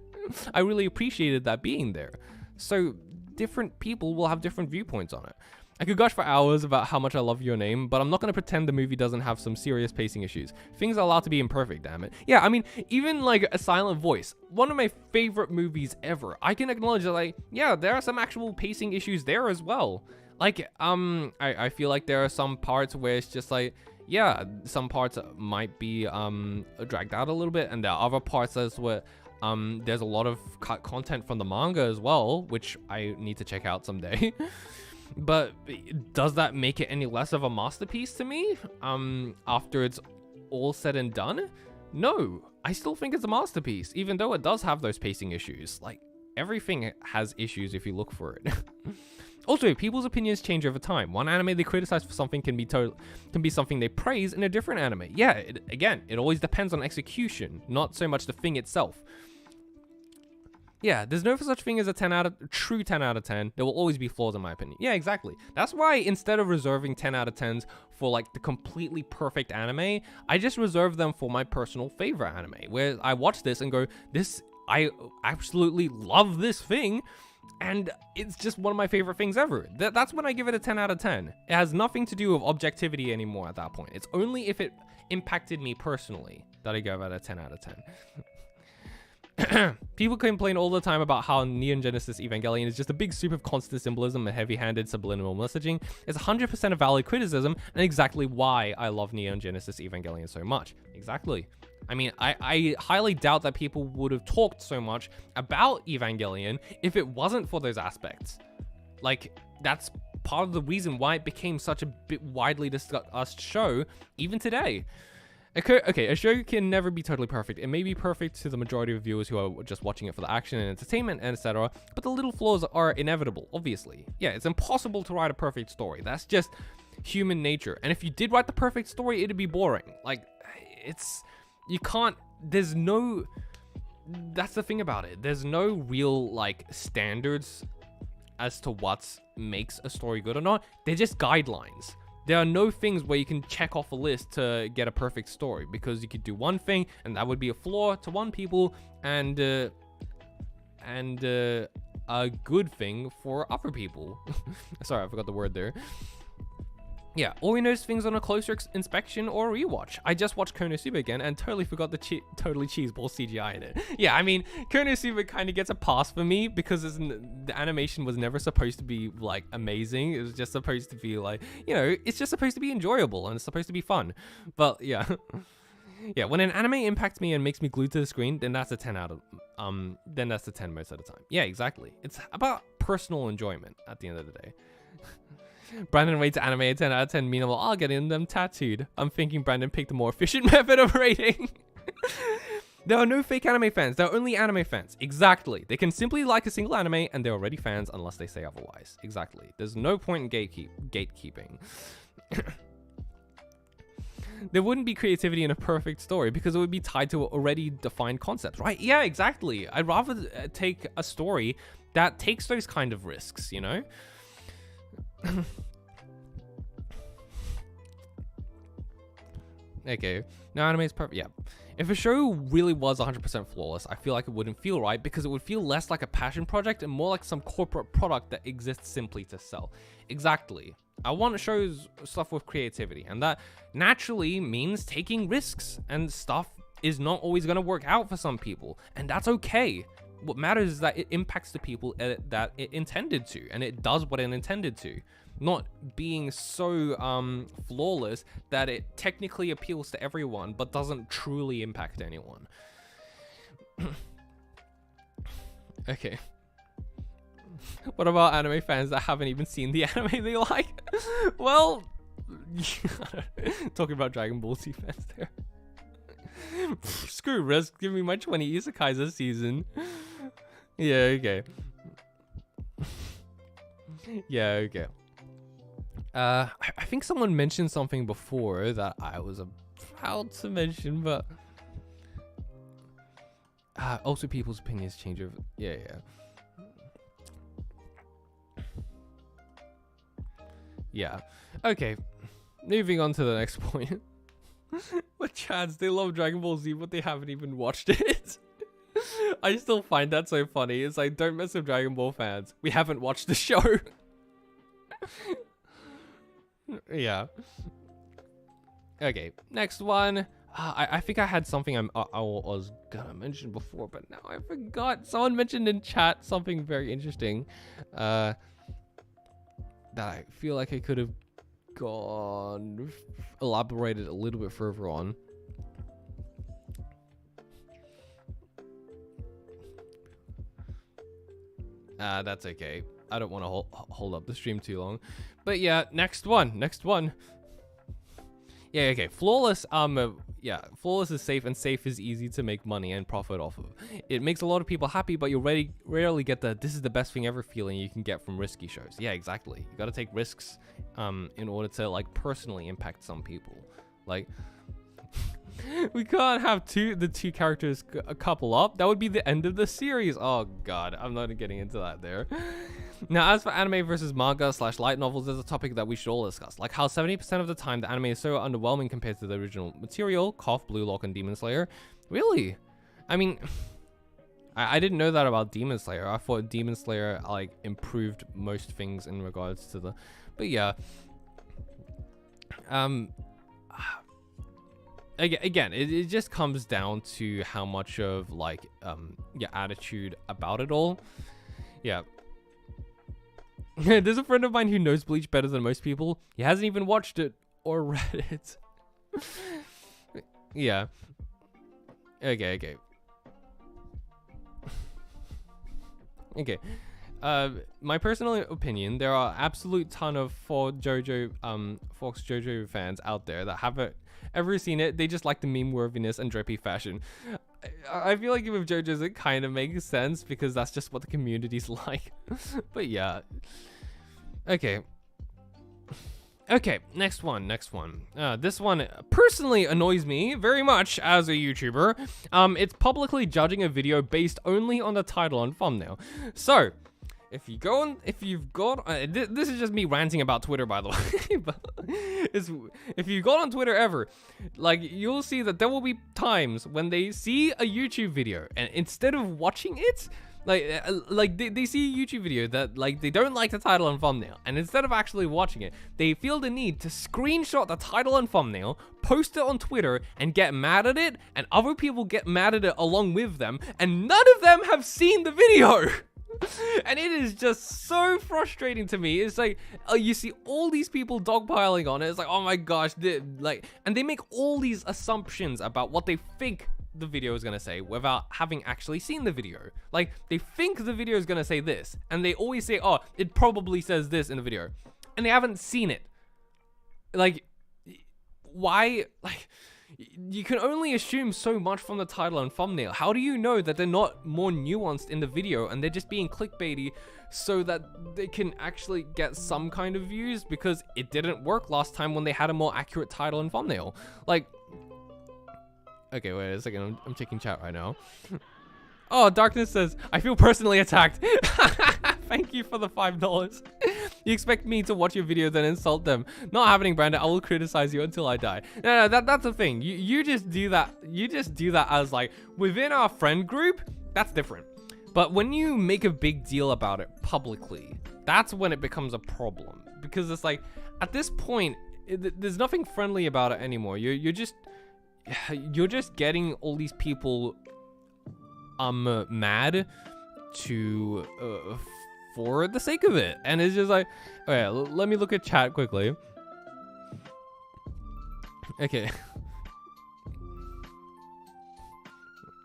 I really appreciated that being there. So different people will have different viewpoints on it. I could gush for hours about how much I love Your Name, but I'm not going to pretend the movie doesn't have some serious pacing issues. Things are allowed to be imperfect, damn it. Yeah, I mean, even like A Silent Voice, one of my favorite movies ever. I can acknowledge that, like, yeah, there are some actual pacing issues there as well. Like, I feel like there are some parts where it's just like, yeah, some parts might be dragged out a little bit, and there are other parts as where there's a lot of content from the manga as well, which I need to check out someday. But does that make it any less of a masterpiece to me after it's all said and done? No, I still think it's a masterpiece, even though it does have those pacing issues. Like, everything has issues if you look for it. Also, people's opinions change over time. One anime they criticize for something can be something they praise in a different anime. Yeah, again, it always depends on execution, not so much the thing itself. Yeah, there's no such thing as a true 10 out of 10. There will always be flaws in my opinion. Yeah, exactly. That's why instead of reserving 10 out of 10s for like the completely perfect anime, I just reserve them for my personal favorite anime, where I watch this and go, I absolutely love this thing. And it's just one of my favorite things ever. That's when I give it a 10 out of 10. It has nothing to do with objectivity anymore at that point. It's only if it impacted me personally that I give it a 10 out of 10. People complain all the time about how Neon Genesis Evangelion is just a big soup of constant symbolism and heavy-handed subliminal messaging. It's 100% a valid criticism, and exactly why I love Neon Genesis Evangelion so much. Exactly. I mean, I highly doubt that people would have talked so much about Evangelion if it wasn't for those aspects. Like, that's part of the reason why it became such a bit widely discussed show, even today. Okay, a show can never be totally perfect. It may be perfect to the majority of viewers who are just watching it for the action and entertainment, and etc. But the little flaws are inevitable, obviously. Yeah, it's impossible to write a perfect story. That's just human nature. And if you did write the perfect story, it'd be boring. Like, you can't, that's the thing about it. There's no real, like, standards as to what makes a story good or not. They're just guidelines. There are no things where you can check off a list to get a perfect story, because you could do one thing and that would be a flaw to one people and a good thing for other people. Sorry, I forgot the word there. Yeah, or we notice things on a closer inspection or rewatch. I just watched Konosuba again and totally forgot the totally cheeseball CGI in it. Yeah, I mean, Konosuba kind of gets a pass for me because the animation was never supposed to be, like, amazing. It was just supposed to be, like, you know, it's just supposed to be enjoyable and it's supposed to be fun. But, yeah. Yeah, when an anime impacts me and makes me glued to the screen, then that's a 10 out of, then that's a 10 most of the time. Yeah, exactly. It's about personal enjoyment at the end of the day. Brandon rates anime a 10 out of 10, meanwhile I'll get them tattooed. I'm thinking Brandon picked a more efficient method of rating. There are no fake anime fans, there are only anime fans. Exactly. They can simply like a single anime and they're already fans unless they say otherwise. Exactly. There's no point in gatekeeping. there wouldn't be creativity in a perfect story because it would be tied to an already defined concept, right? Yeah, exactly. I'd rather take a story that takes those kind of risks, you know? Okay, now anime is perfect. Yeah. If a show really was 100% flawless, I feel like it wouldn't feel right because it would feel less like a passion project and more like some corporate product that exists simply to sell. Exactly. I want shows stuff with creativity, and that naturally means taking risks, and stuff is not always going to work out for some people, and that's okay. What matters is that it impacts the people that it intended to, and it does what it intended to. Not being so flawless that it technically appeals to everyone but doesn't truly impact anyone. Okay. What about anime fans that haven't even seen the anime they like? Well, talking about Dragon Ball Z fans there. Screw risk, give me my 20 isekais this season. Yeah, okay. Yeah, okay. I think someone mentioned something before that I was about to mention, but also people's opinions change over. Yeah. Yeah. Okay. Moving on to the next point. But Chads, they love Dragon Ball Z, but they haven't even watched it. I still find that so funny. It's like, don't mess with Dragon Ball fans. We haven't watched the show. Yeah. Okay, next one. I think I had something I was gonna mention before, but now I forgot. Someone mentioned in chat something very interesting that I feel like I could have elaborated a little bit further on. That's okay. I don't want to hold up the stream too long. But yeah, next one. Yeah, okay. Flawless, flawless is safe, and safe is easy to make money and profit off of. It makes a lot of people happy, but you'll rarely get the "this is the best thing ever" feeling you can get from risky shows. Yeah, exactly. You got to take risks in order to like personally impact some people. Like, we can't have the two characters couple up. That would be the end of the series. Oh god, I'm not getting into that there. Now, as for anime versus manga / light novels, there's a topic that we should all discuss. Like how 70% of the time the anime is so underwhelming compared to the original material. Cough, Blue Lock, and Demon Slayer. Really? I mean, I didn't know that about Demon Slayer. I thought Demon Slayer like improved most things in regards to the... But yeah. Again, it just comes down to how much of like your attitude about it all. Yeah. There's a friend of mine who knows Bleach better than most people. He hasn't even watched it or read it. Yeah. Okay. Okay. My personal opinion, there are absolute ton of Fox JoJo fans out there that haven't ever seen it. They just like the meme worthiness and drippy fashion. I feel like with JoJo's it kind of makes sense because that's just what the community's like. But yeah. Okay, next one. This one personally annoys me very much as a YouTuber. It's publicly judging a video based only on the title and thumbnail. So, if you've got, this is just me ranting about Twitter, by the way. But if you've got on Twitter ever, like, you'll see that there will be times when they see a YouTube video and instead of watching it, like they see a YouTube video that like they don't like the title and thumbnail, and instead of actually watching it, they feel the need to screenshot the title and thumbnail, post it on Twitter, and get mad at it, and other people get mad at it along with them, and none of them have seen the video. And it is just so frustrating to me. It's like, you see all these people dogpiling on it. It's like, oh my gosh, and they make all these assumptions about what they think the video is gonna say without having actually seen the video. Like, they think the video is gonna say this, and they always say, oh, it probably says this in the video, and they haven't seen it. Like, why? Like, you can only assume so much from the title and thumbnail. How do you know that they're not more nuanced in the video and they're just being clickbaity so that they can actually get some kind of views? Because it didn't work last time when they had a more accurate title and thumbnail. Like, okay, wait a second, I'm checking chat right now. Oh, Darkness says, I feel personally attacked. Thank you for the $5. You expect me to watch your video then insult them? Not happening, Brandon. I will criticize you until I die. No, that's the thing. You just do that. You just do that as like within our friend group. That's different. But when you make a big deal about it publicly, that's when it becomes a problem. Because it's like at this point, there's nothing friendly about it anymore. You're just getting all these people mad to for the sake of it, and it's just like, okay, let me look at chat quickly. Okay.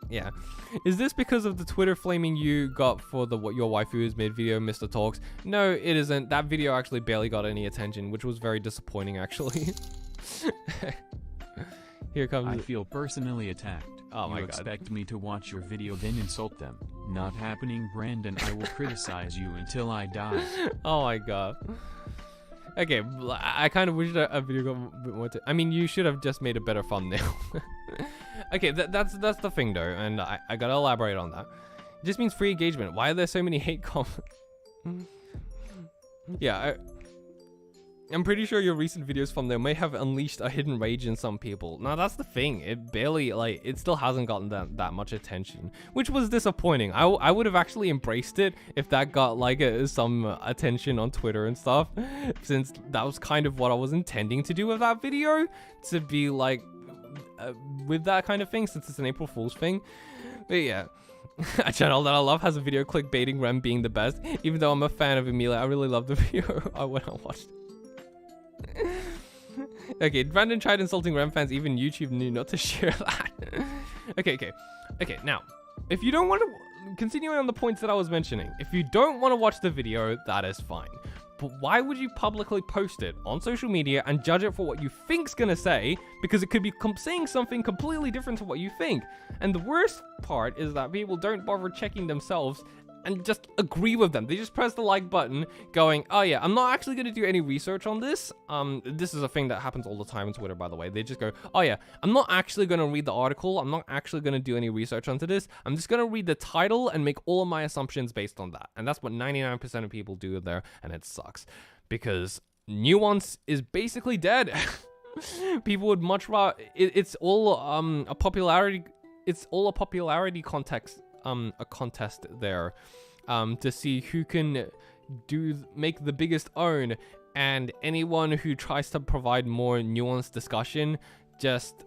Yeah, is this because of the Twitter flaming you got for the what your waifu is mid video, Mr. Talks? No, it isn't. That video actually barely got any attention, which was very disappointing actually. Here comes. I feel personally attacked. Oh my you God. Expect me to watch your video then insult them? Not happening, Brandon. I will criticize you until I die. Oh my God. Okay, I kind of wish that a video got a bit more. I mean, you should have just made a better thumbnail. Okay, that's the thing though, and I gotta elaborate on that. It just means free engagement. Why are there so many hate comments? Yeah, I'm pretty sure your recent videos from there may have unleashed a hidden rage in some people. Now that's the thing. It barely, like, it still hasn't gotten that much attention, which was disappointing. I would have actually embraced it if that got like some attention on Twitter and stuff, since that was kind of what I was intending to do with that video, to be like with that kind of thing, since it's an April Fool's thing. But yeah. A channel that I love has a video clickbaiting Rem being the best. Even though I'm a fan of Emilia, I really love the video when I watched it. Okay, Brandon tried insulting Rem fans, even YouTube knew not to share that. Okay, now, if you don't want to, continuing on the points that I was mentioning, if you don't want to watch the video, that is fine. But why would you publicly post it on social media and judge it for what you think's gonna say? Because it could be saying something completely different to what you think. And the worst part is that people don't bother checking themselves and just agree with them. They just press the like button going, oh yeah, I'm not actually going to do any research on this. This is a thing that happens all the time on Twitter, by the way. They just go, oh yeah, I'm not actually going to read the article. I'm not actually going to do any research onto this. I'm just going to read the title and make all of my assumptions based on that. And that's what 99% of people do there. And it sucks because nuance is basically dead. People would much rather, it's all a popularity context. A contest there to see who can make the biggest own, and anyone who tries to provide more nuanced discussion just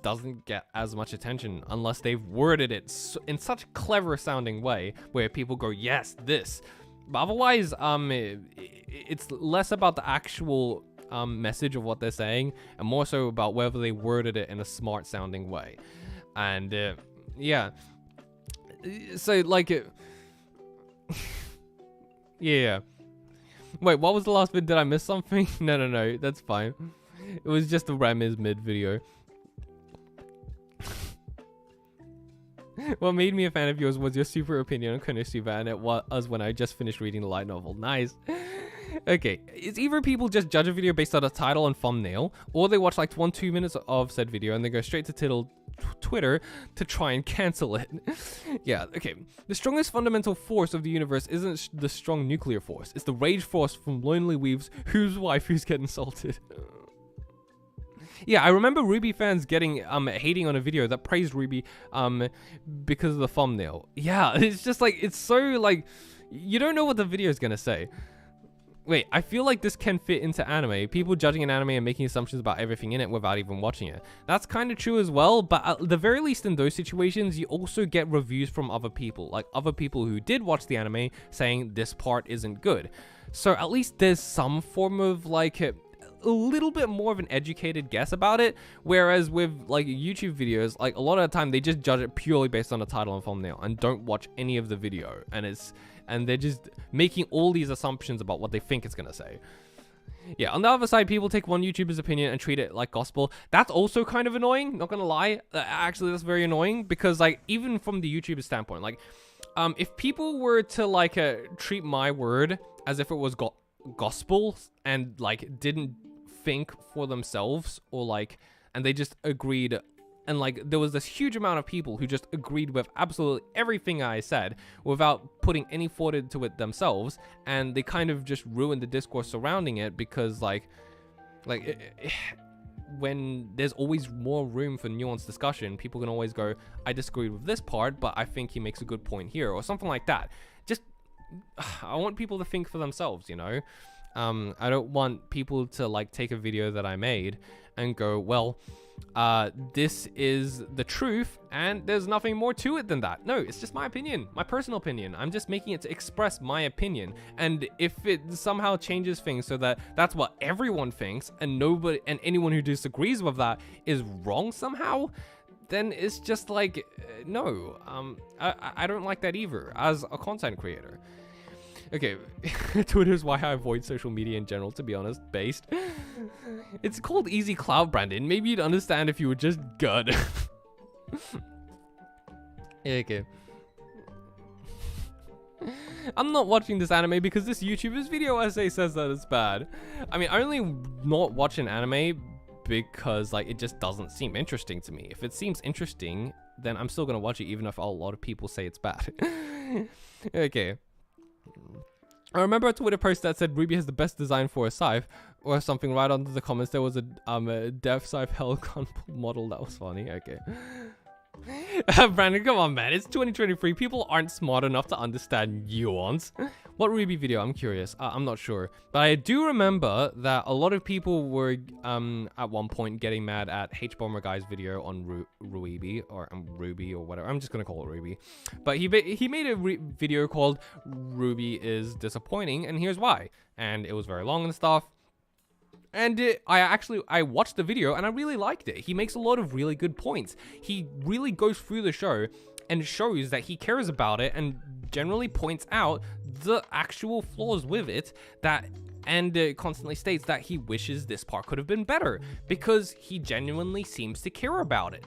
doesn't get as much attention unless they've worded it in such a clever sounding way where people go, yes, this. But otherwise it's less about the actual message of what they're saying and more so about whether they worded it in a smart sounding way. And yeah, so like it yeah, wait, what was the last bit? Did I miss something? No, that's fine. It was just the Rem is mid video. What made me a fan of yours was your super opinion on Konosuba, and it was when I just finished reading the light novel. Nice. Okay, it's either people just judge a video based on a title and thumbnail, or they watch like 1-2 minutes of said video and they go straight to Twitter to try and cancel it. Yeah, okay. The strongest fundamental force of the universe isn't the strong nuclear force. It's the rage force from lonely weaves whose waifus get insulted. Yeah, I remember Ruby fans getting hating on a video that praised Ruby because of the thumbnail. Yeah, it's just like, it's so like, you don't know what the video is gonna say. Wait, I feel like this can fit into anime. People judging an anime and making assumptions about everything in it without even watching it. That's kind of true as well, but at the very least in those situations, you also get reviews from other people, like other people who did watch the anime saying this part isn't good. So at least there's some form of like a little bit more of an educated guess about it, whereas with like YouTube videos, like a lot of the time they just judge it purely based on the title and thumbnail and don't watch any of the video, and they're just making all these assumptions about what they think it's gonna say. Yeah, on the other side, people take one YouTuber's opinion and treat it like gospel. That's also kind of annoying, not gonna lie. Actually, that's very annoying because, like, even from the YouTuber standpoint, like, if people were to, like, treat my word as if it was gospel and, like, didn't think for themselves or, like, and they just agreed, and, like, there was this huge amount of people who just agreed with absolutely everything I said without putting any thought into it themselves, and they kind of just ruined the discourse surrounding it because, when there's always more room for nuanced discussion, people can always go, I disagreed with this part, but I think he makes a good point here, or something like that. Just, I want people to think for themselves, you know? I don't want people to, like, take a video that I made and go, well, this is the truth and there's nothing more to it than that. No, it's just my opinion, my personal opinion. I'm just making it to express my opinion, and if it somehow changes things so that that's what everyone thinks and nobody and anyone who disagrees with that is wrong somehow, then it's just like, no, I don't like that either as a content creator. Okay, Twitter's why I avoid social media in general, to be honest, based. It's called Easy Cloud, Brandon. Maybe you'd understand if you were just good. Yeah, okay. I'm not watching this anime because this YouTuber's video essay says that it's bad. I mean, I only not watch an anime because, like, it just doesn't seem interesting to me. If it seems interesting, then I'm still gonna watch it even if a lot of people say it's bad. Okay. I remember a Twitter post that said Ruby has the best design for a scythe or something. Right under the comments there was a dev scythe Hellgun model. That was funny. Okay. Brandon, come on, man. It's 2023. People aren't smart enough to understand nuance. What Ruby video? I'm curious. I'm not sure. But I do remember that a lot of people were at one point getting mad at H-Bomber Guy's video on Ruby or Ruby or whatever. I'm just going to call it Ruby. But he made a video called Ruby is Disappointing, and here's why. And it was very long and stuff. And I watched the video and I really liked it. He makes a lot of really good points. He really goes through the show and shows that he cares about it and generally points out the actual flaws with it and constantly states that he wishes this part could have been better because he genuinely seems to care about it.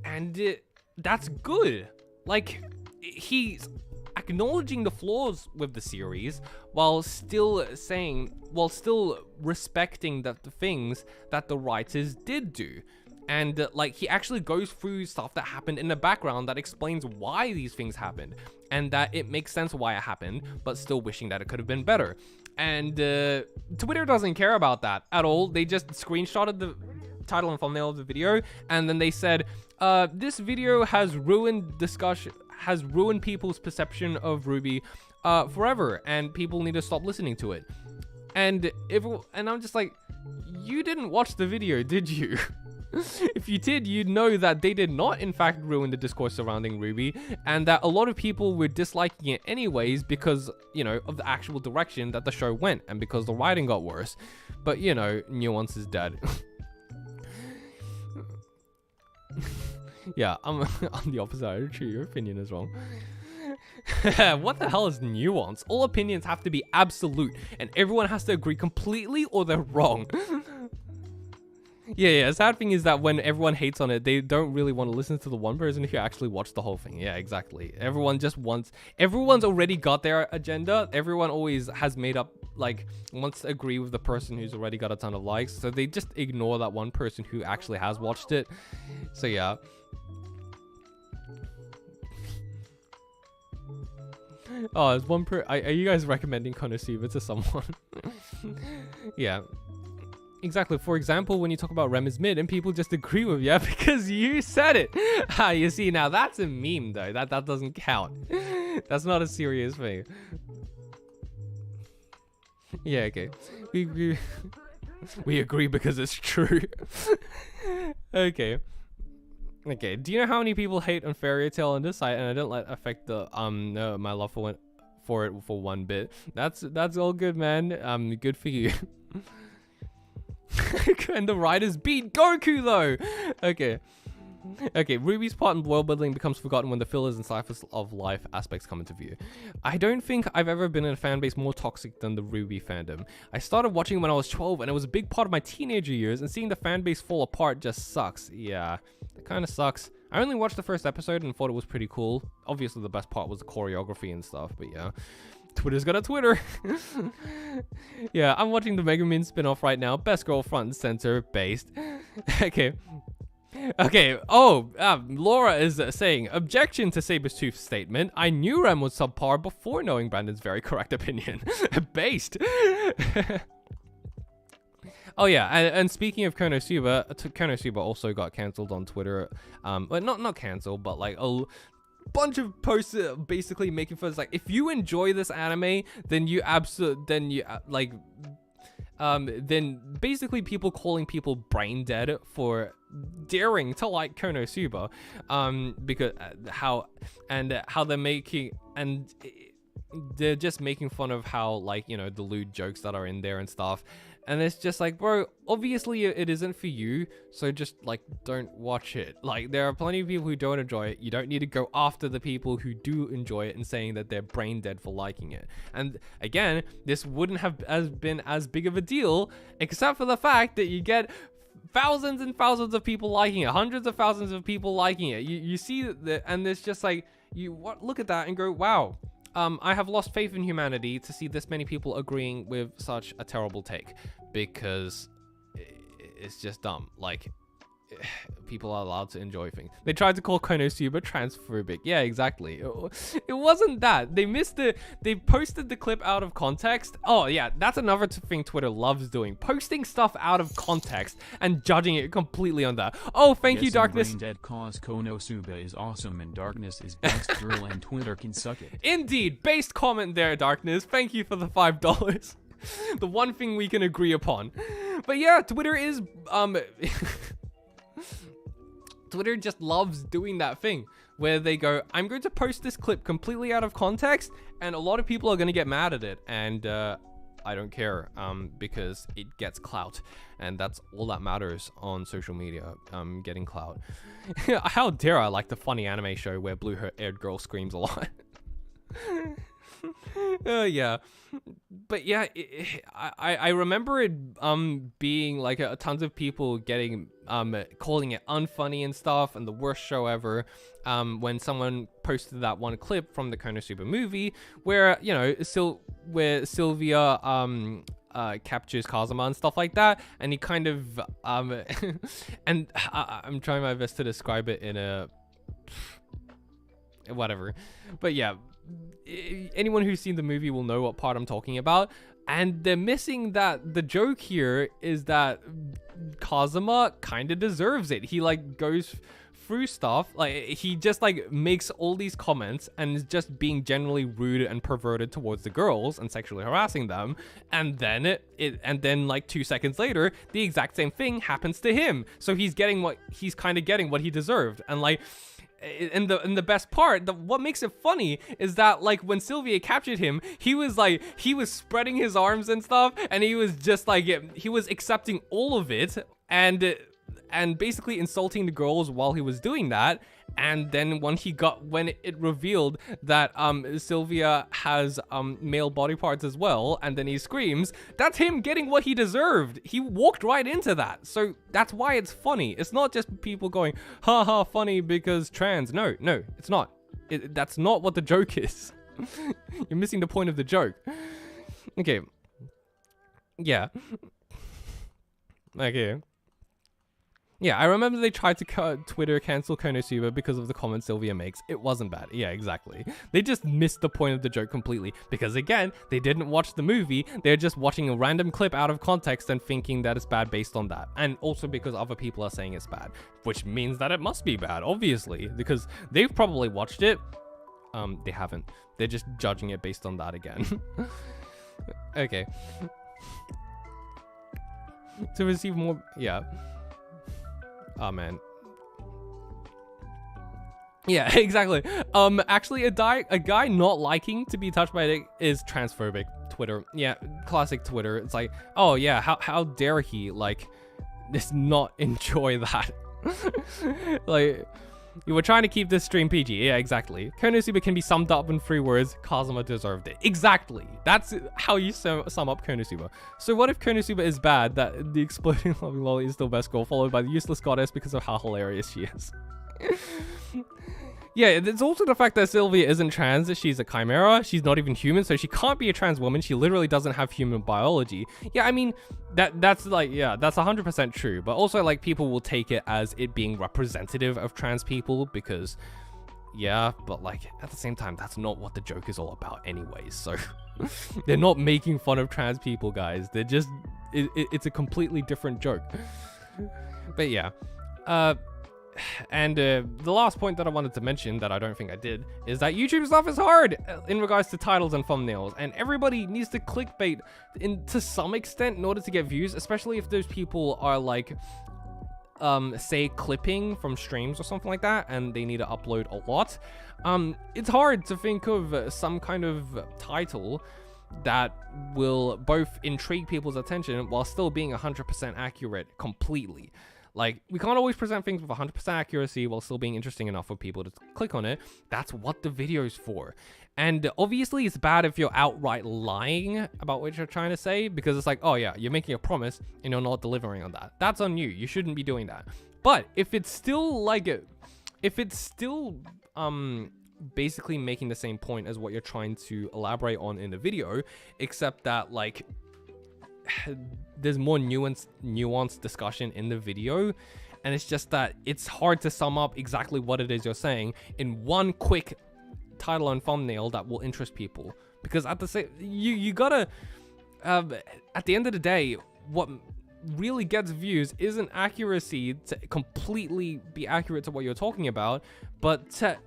And that's good. Like, he's acknowledging the flaws with the series while still respecting the things that the writers did do. And like, he actually goes through stuff that happened in the background that explains why these things happened and that it makes sense why it happened, but still wishing that it could have been better. And Twitter doesn't care about that at all. They just screenshotted the title and thumbnail of the video, and then they said, this video has ruined people's perception of Ruby forever, and people need to stop listening to it. And I'm just like, you didn't watch the video, did you? If you did, you'd know that they did not in fact ruin the discourse surrounding Ruby, and that a lot of people were disliking it anyways because, you know, of the actual direction that the show went and because the writing got worse. But, you know, nuance is dead. Yeah, I'm the opposite. I treat your opinion as wrong. What the hell is nuance? All opinions have to be absolute, and everyone has to agree completely or they're wrong. Yeah, the sad thing is that when everyone hates on it, they don't really want to listen to the one person who actually watched the whole thing. Yeah, exactly. Everyone's already got their agenda. Everyone always has made up, like, wants to agree with the person who's already got a ton of likes. So they just ignore that one person who actually has watched it. So yeah. Oh, there's one are you guys recommending Konosuba to someone? Yeah. Exactly. For example, when you talk about Rem is mid and people just agree with you because you said it. You see, now that's a meme though. That doesn't count. That's not a serious thing. Yeah, okay. We agree because it's true. Okay. Okay. Do you know how many people hate on Fairy Tail on this site, and I don't let affect the my love for it for one bit. That's all good, man. Good for you. And the writers beat Goku though. Okay. Okay, Ruby's part in world building becomes forgotten when the fillers and slice of life aspects come into view. I don't think I've ever been in a fan base more toxic than the Ruby fandom. I started watching when I was 12 and it was a big part of my teenager years, and seeing the fan base fall apart just sucks. Yeah, it kind of sucks. I only watched the first episode and thought it was pretty cool. Obviously the best part was the choreography and stuff, but yeah. Twitter's got a Twitter. Yeah, I'm watching the Megumin spin-off right now. Best girl front and center based. Okay. Laura is saying, objection to Sabretooth's statement. I knew Rem was subpar before knowing Brandon's very correct opinion. Based. Oh yeah, and speaking of Konosuba, Konosuba also got cancelled on Twitter. But not cancelled, but like a bunch of posts basically making fun. Like, if you enjoy this anime, then then basically people calling people brain dead for daring to like Konosuba, because how they're making, and they're just making fun of how, like, you know, the lewd jokes that are in there and stuff. And it's just like, bro, obviously it isn't for you, so just, like, don't watch it. Like, there are plenty of people who don't enjoy it. You don't need to go after the people who do enjoy it and saying that they're brain dead for liking it. And again, this wouldn't have been as big of a deal, except for the fact that you get thousands and thousands of people liking it, hundreds of thousands of people liking it. You see that, and it's just like, look at that and go, wow. I have lost faith in humanity to see this many people agreeing with such a terrible take, because it's just dumb. Like, people are allowed to enjoy things. They tried to call Konosuba transphobic. Yeah, exactly. It wasn't that. They posted the clip out of context. Oh yeah, that's another thing Twitter loves doing. Posting stuff out of context and judging it completely on that. Oh, thank you, Darkness. Brain dead cause Konosuba is awesome and Darkness is best girl and Twitter can suck it. Indeed, based comment there, Darkness. Thank you for the $5. The one thing we can agree upon. But yeah, Twitter is Twitter just loves doing that thing where they go, I'm going to post this clip completely out of context, and a lot of people are going to get mad at it, and I don't care, because it gets clout, and that's all that matters on social media, getting clout. How dare I like the funny anime show where blue-haired girl screams a lot. Yeah, but yeah, I remember it being like tons of people getting calling it unfunny and stuff, and the worst show ever, when someone posted that one clip from the Konosuba movie where, you know, where Sylvia captures Kazuma and stuff like that, and he kind of and I'm trying my best to describe it in a whatever, but yeah, anyone who's seen the movie will know what part I'm talking about. And they're missing that the joke here is that Kazuma kind of deserves it. He like goes through stuff, like he just like makes all these comments and is just being generally rude and perverted towards the girls and sexually harassing them, and then then like 2 seconds later the exact same thing happens to him, so he's kind of getting what he deserved. And like, and the best part, what makes it funny is that, like, when Sylvia captured him, he was spreading his arms and stuff, and he was just like, he was accepting all of it, and basically insulting the girls while he was doing that. And then when it revealed that Sylvia has male body parts as well, and then he screams, that's him getting what he deserved. He walked right into that. So that's why it's funny. It's not just people going, haha, funny because trans. No, it's not. That's not what the joke is. You're missing the point of the joke. Okay. Yeah. Okay. Yeah, I remember they tried to Twitter cancel Konosuba because of the comments Sylvia makes. It wasn't bad. Yeah, exactly. They just missed the point of the joke completely because, again, they didn't watch the movie. They're just watching a random clip out of context and thinking that it's bad based on that. And also because other people are saying it's bad, which means that it must be bad, obviously, because they've probably watched it. They haven't. They're just judging it based on that again. Okay. To receive more... Yeah. Oh man. Yeah, exactly. Actually, a guy not liking to be touched by it is transphobic. Twitter. Yeah, classic Twitter. It's like, oh yeah, how dare he, like, just not enjoy that. Like, you were trying to keep this stream PG. Yeah, exactly. Konosuba can be summed up in 3 words. Kazuma deserved it. Exactly. That's how you sum up Konosuba. So what if Konosuba is bad, that the exploding loving lolly is still best girl, followed by the useless goddess because of how hilarious she is? Yeah, there's also the fact that Sylvia isn't trans. She's a chimera. She's not even human, so she can't be a trans woman. She literally doesn't have human biology. Yeah, I mean, that's like, yeah, that's 100% true. But also, like, people will take it as it being representative of trans people because, yeah, but like, at the same time, that's not what the joke is all about anyways. So they're not making fun of trans people, guys. They're just, it's a completely different joke. But yeah, and the last point that I wanted to mention that I don't think I did is that YouTube stuff is hard in regards to titles and thumbnails, and everybody needs to clickbait to some extent in order to get views, especially if those people are like, say clipping from streams or something like that, and they need to upload a lot. It's hard to think of some kind of title that will both intrigue people's attention while still being 100% accurate completely. Like, we can't always present things with 100% accuracy while still being interesting enough for people to click on it. That's what the video's for. And obviously, it's bad if you're outright lying about what you're trying to say, because it's like, oh yeah, you're making a promise and you're not delivering on that. That's on you. You shouldn't be doing that. But if it's still like, basically making the same point as what you're trying to elaborate on in the video, except that like, there's more nuanced discussion in the video, and it's just that it's hard to sum up exactly what it is you're saying in one quick title and thumbnail that will interest people. Because at the same, you gotta, at the end of the day, what really gets views isn't accuracy to completely be accurate to what you're talking about, but to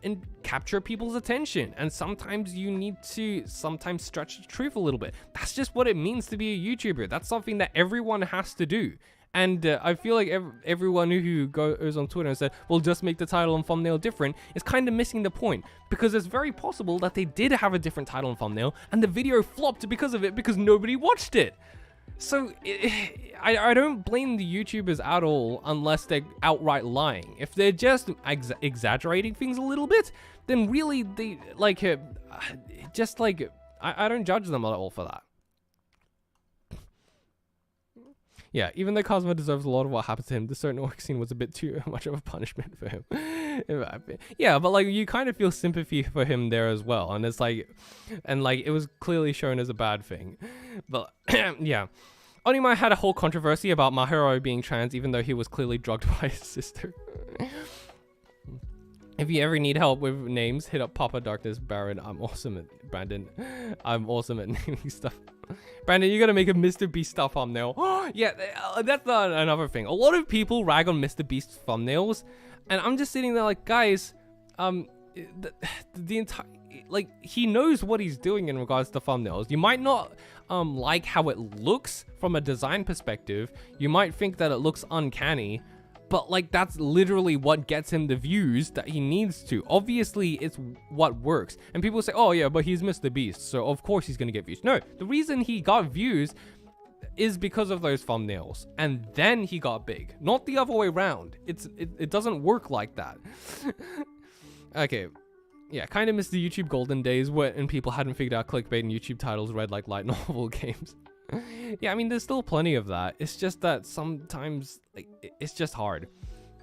capture people's attention. And sometimes you need to stretch the truth a little bit. That's just what it means to be a YouTuber. That's something that everyone has to do. And I feel like everyone who goes on Twitter and said, well, just make the title and thumbnail different, is kind of missing the point. Because it's very possible that they did have a different title and thumbnail, and the video flopped because of it, because nobody watched it. So I don't blame the YouTubers at all unless they're outright lying. If they're just exaggerating things a little bit, then really they like just like I don't judge them at all for that. Yeah, even though Kazuma deserves a lot of what happened to him, the certain orc scene was a bit too much of a punishment for him. Yeah, but like you kind of feel sympathy for him there as well, and it's like, and like it was clearly shown as a bad thing. But yeah, Onima had a whole controversy about Mahiro being trans, even though he was clearly drugged by his sister. If you ever need help with names, hit up Papa Darkness Baron. I'm awesome at Brandon. I'm awesome at naming stuff. Brandon, you gotta make a Mr. Beast stuff thumbnail. Yeah, that's another thing. A lot of people rag on Mr. Beast thumbnails, and I'm just sitting there like, guys, the entire, like, he knows what he's doing in regards to thumbnails. You might not like how it looks from a design perspective. You might think that it looks uncanny, but like that's literally what gets him the views that he needs to. Obviously, it's what works. And people say, oh yeah, but he's Mr. Beast, so of course he's gonna get views. No, the reason he got views is because of those thumbnails, and then he got big, not the other way around. It doesn't work like that. Okay, yeah, kind of miss the YouTube golden days when people hadn't figured out clickbait and YouTube titles read like light novel games. Yeah, I mean, there's still plenty of that. It's just that sometimes like, it's just hard.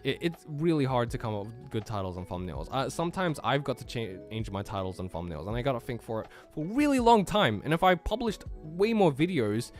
It's really hard to come up with good titles and thumbnails. Sometimes I've got to change my titles and thumbnails, and I gotta think for it for a really long time. And if I published way more videos,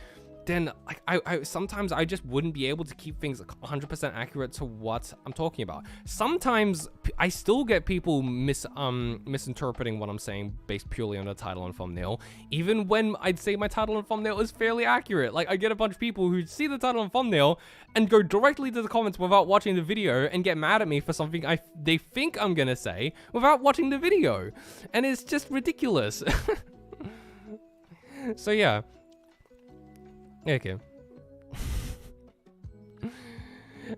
then like I sometimes I just wouldn't be able to keep things 100% accurate to what I'm talking about. Sometimes I still get people misinterpreting what I'm saying based purely on the title and thumbnail, even when I'd say my title and thumbnail is fairly accurate. Like I get a bunch of people who see the title and thumbnail and go directly to the comments without watching the video and get mad at me for something they think I'm gonna say without watching the video, and it's just ridiculous. So yeah. Okay.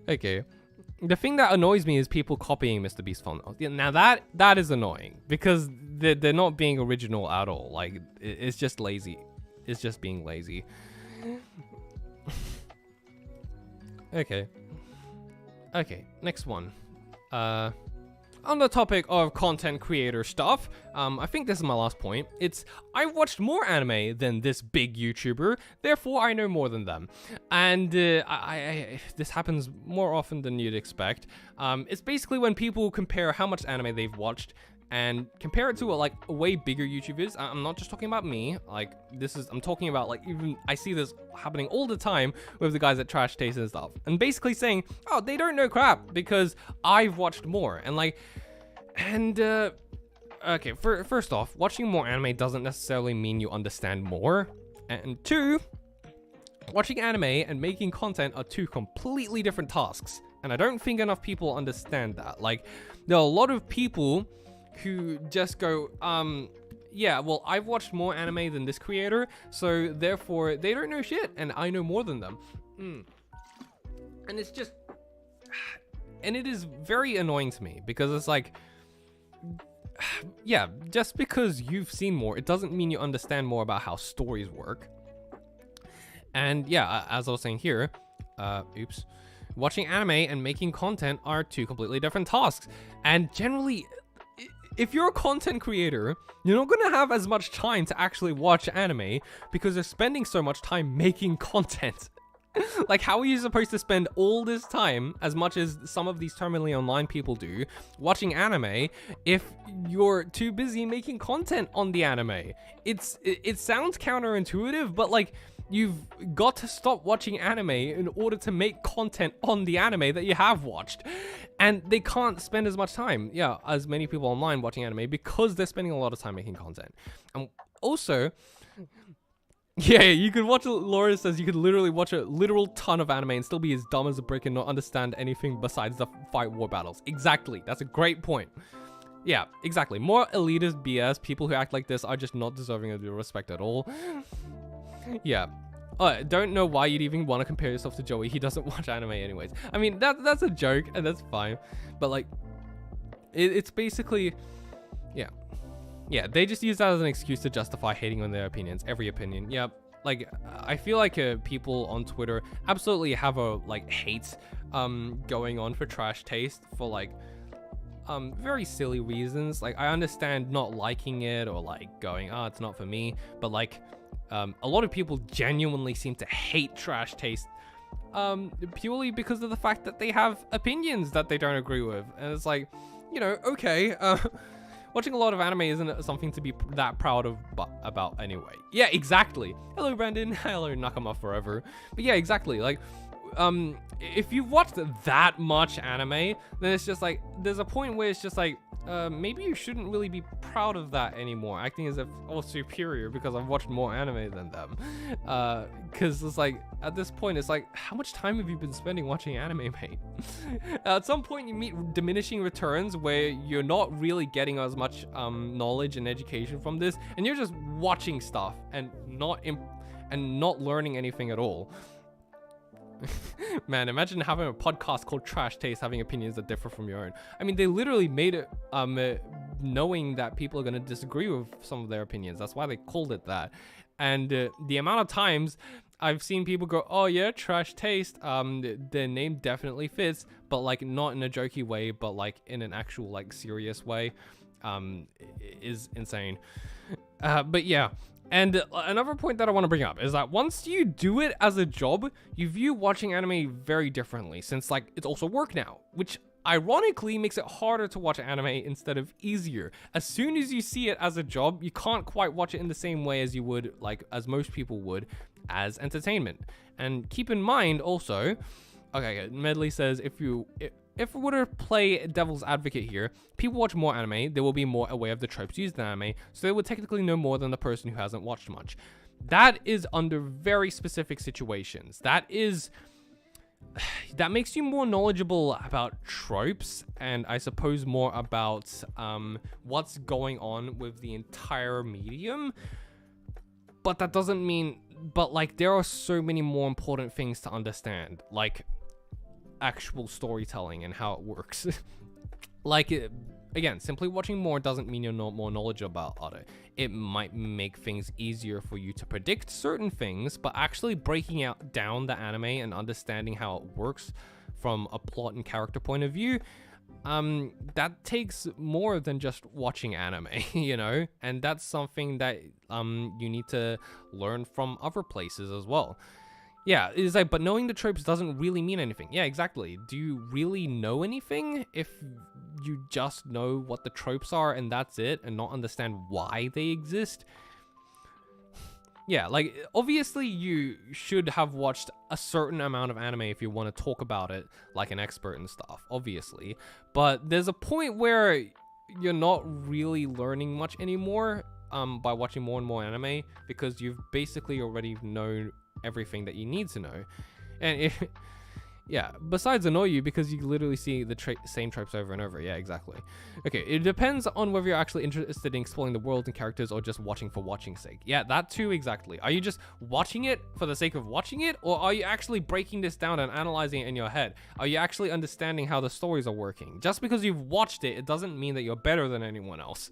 Okay. The thing that annoys me is people copying Mr. Beast thumbnails. Yeah, now that is annoying because they're not being original at all. Like it's just lazy. It's just being lazy. Okay. Okay, next one. On the topic of content creator stuff, I think this is my last point. It's, I've watched more anime than this big YouTuber, therefore I know more than them. And this happens more often than you'd expect. It's basically when people compare how much anime they've watched and compare it to like way bigger YouTubers. I'm not just talking about me. Like I'm talking about like, even I see this happening all the time with the guys at Trash Taste and stuff. And basically saying, oh, they don't know crap because I've watched more. And like, okay, first off, watching more anime doesn't necessarily mean you understand more. And two, watching anime and making content are two completely different tasks. And I don't think enough people understand that. Like, there are a lot of people who just go, yeah, well, I've watched more anime than this creator, so therefore they don't know shit, and I know more than them. And it's just, and it is very annoying to me, because it's like, yeah, just because you've seen more, it doesn't mean you understand more about how stories work. And yeah, as I was saying here, watching anime and making content are two completely different tasks. And generally, if you're a content creator, you're not gonna have as much time to actually watch anime because you're spending so much time making content. Like, how are you supposed to spend all this time, as much as some of these terminally online people do, watching anime if you're too busy making content on the anime? It sounds counterintuitive, but like, you've got to stop watching anime in order to make content on the anime that you have watched. And they can't spend as much time, yeah, as many people online watching anime because they're spending a lot of time making content. And also, yeah, you could watch, Laura says you could literally watch a literal ton of anime and still be as dumb as a brick and not understand anything besides the fight war battles. Exactly, that's a great point. Yeah, exactly. More elitist BS, people who act like this are just not deserving of your respect at all. Yeah. Don't know why you'd even want to compare yourself to Joey. He doesn't watch anime anyways. I mean, that's a joke, and that's fine. But like, it's basically, yeah. Yeah, they just use that as an excuse to justify hating on their opinions. Every opinion. Yeah, like, I feel like people on Twitter absolutely have a, like, hate going on for Trash Taste for, like, very silly reasons. Like, I understand not liking it or, like, going, oh, it's not for me. But, like, a lot of people genuinely seem to hate Trash Taste purely because of the fact that they have opinions that they don't agree with. And it's like, you know, okay, watching a lot of anime isn't something to be that proud of about anyway. Yeah, exactly. Hello, Brandon. Hello, Nakama Forever. But yeah, exactly. Like, if you've watched that much anime, then it's just like, there's a point where it's just like, maybe you shouldn't really be proud of that anymore, acting as if I was superior because I've watched more anime than them. Because it's like, at this point, it's like, how much time have you been spending watching anime, mate? At some point, you meet diminishing returns where you're not really getting as much knowledge and education from this, and you're just watching stuff and not learning anything at all. Man, imagine having a podcast called Trash Taste, having opinions that differ from your own. I mean, they literally made it knowing that people are going to disagree with some of their opinions. That's why they called it that. And the amount of times I've seen people go, oh yeah, Trash Taste, their name definitely fits, but like not in a jokey way, but like in an actual like serious way, is insane. But yeah. And another point that I want to bring up is that once you do it as a job, you view watching anime very differently, since like it's also work now, which ironically makes it harder to watch anime instead of easier. As soon as you see it as a job, you can't quite watch it in the same way as you would, like as most people would, as entertainment. And keep in mind also, okay, Medley says if we were to play devil's advocate here, people watch more anime, they will be more aware of the tropes used in anime, so they would technically know more than the person who hasn't watched much. That is under very specific situations. That makes you more knowledgeable about tropes, and I suppose more about what's going on with the entire medium. But that doesn't mean, but like there are so many more important things to understand, like actual storytelling and how it works. Like, again, simply watching more doesn't mean you're not more knowledgeable about it. It might make things easier for you to predict certain things, but actually breaking down the anime and understanding how it works from a plot and character point of view, that takes more than just watching anime, you know, and that's something that you need to learn from other places as well. Yeah, it's like, but knowing the tropes doesn't really mean anything. Yeah, exactly. Do you really know anything if you just know what the tropes are and that's it, and not understand why they exist? Yeah, like, obviously you should have watched a certain amount of anime if you want to talk about it like an expert and stuff, obviously. But there's a point where you're not really learning much anymore by watching more and more anime, because you've basically already known everything that you need to know. And yeah, besides annoy you because you literally see the same tropes over and over. Yeah, exactly. Okay, it depends on whether you're actually interested in exploring the world and characters or just watching for watching's sake. Yeah, that too, exactly. Are you just watching it for the sake of watching it, or are you actually breaking this down and analyzing it in your head? Are you actually understanding how the stories are working? Just because you've watched it, it doesn't mean that you're better than anyone else.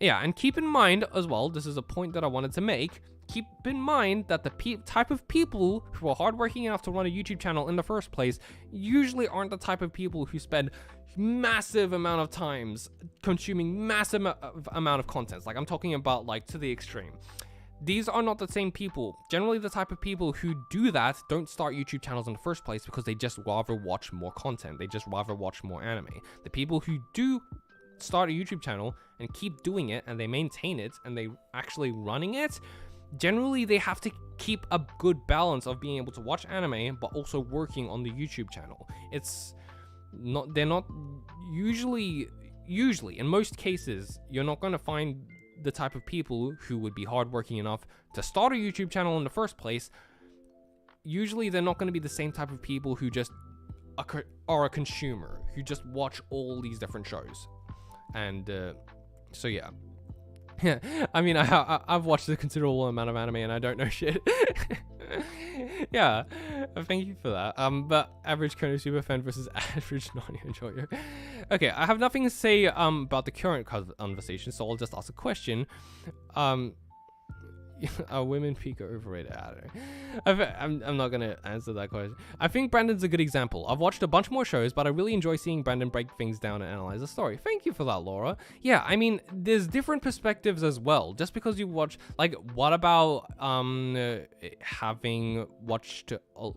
Yeah, and keep in mind as well, this is a point that I wanted to make, keep in mind that the type of people who are hardworking enough to run a YouTube channel in the first place usually aren't the type of people who spend massive amount of times consuming massive amount of content. Like, I'm talking about, like, to the extreme. These are not the same people. Generally, the type of people who do that don't start YouTube channels in the first place because they just rather watch more content. They just rather watch more anime. The people who do start a YouTube channel and keep doing it, and they maintain it, and they actually running it, generally they have to keep a good balance of being able to watch anime but also working on the YouTube channel. They're not usually in most cases, you're not going to find the type of people who would be hardworking enough to start a YouTube channel in the first place. Usually they're not going to be the same type of people who just are a consumer, who just watch all these different shows. And so yeah. Yeah, I mean, I've watched a considerable amount of anime and I don't know shit. Yeah, thank you for that. But average Konosuba fan versus average Narnia enjoyer. Okay, I have nothing to say about the current conversation, so I'll just ask a question. Are women peak or overrated? I don't know. I'm not gonna answer that question. I think Brandon's a good example. I've watched a bunch more shows, but I really enjoy seeing Brandon break things down and analyze the story. Thank you for that, Laura. Yeah, I mean, there's different perspectives as well. Just because you watch, like, what about having watched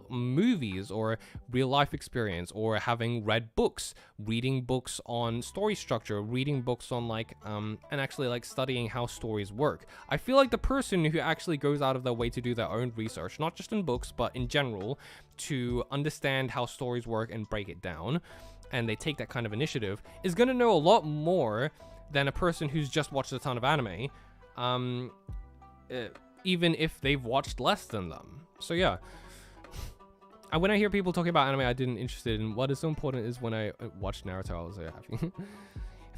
movies or real life experience, or having read books, reading books on story structure, reading books on like and actually like studying how stories work. I feel like the person who actually goes out of their way to do their own research, not just in books but in general, to understand how stories work and break it down, and they take that kind of initiative, is going to know a lot more than a person who's just watched a ton of anime, even if they've watched less than them. So yeah. And when I hear people talking about anime I didn't interested in, what is so important is when I watched Naruto, I was so happy.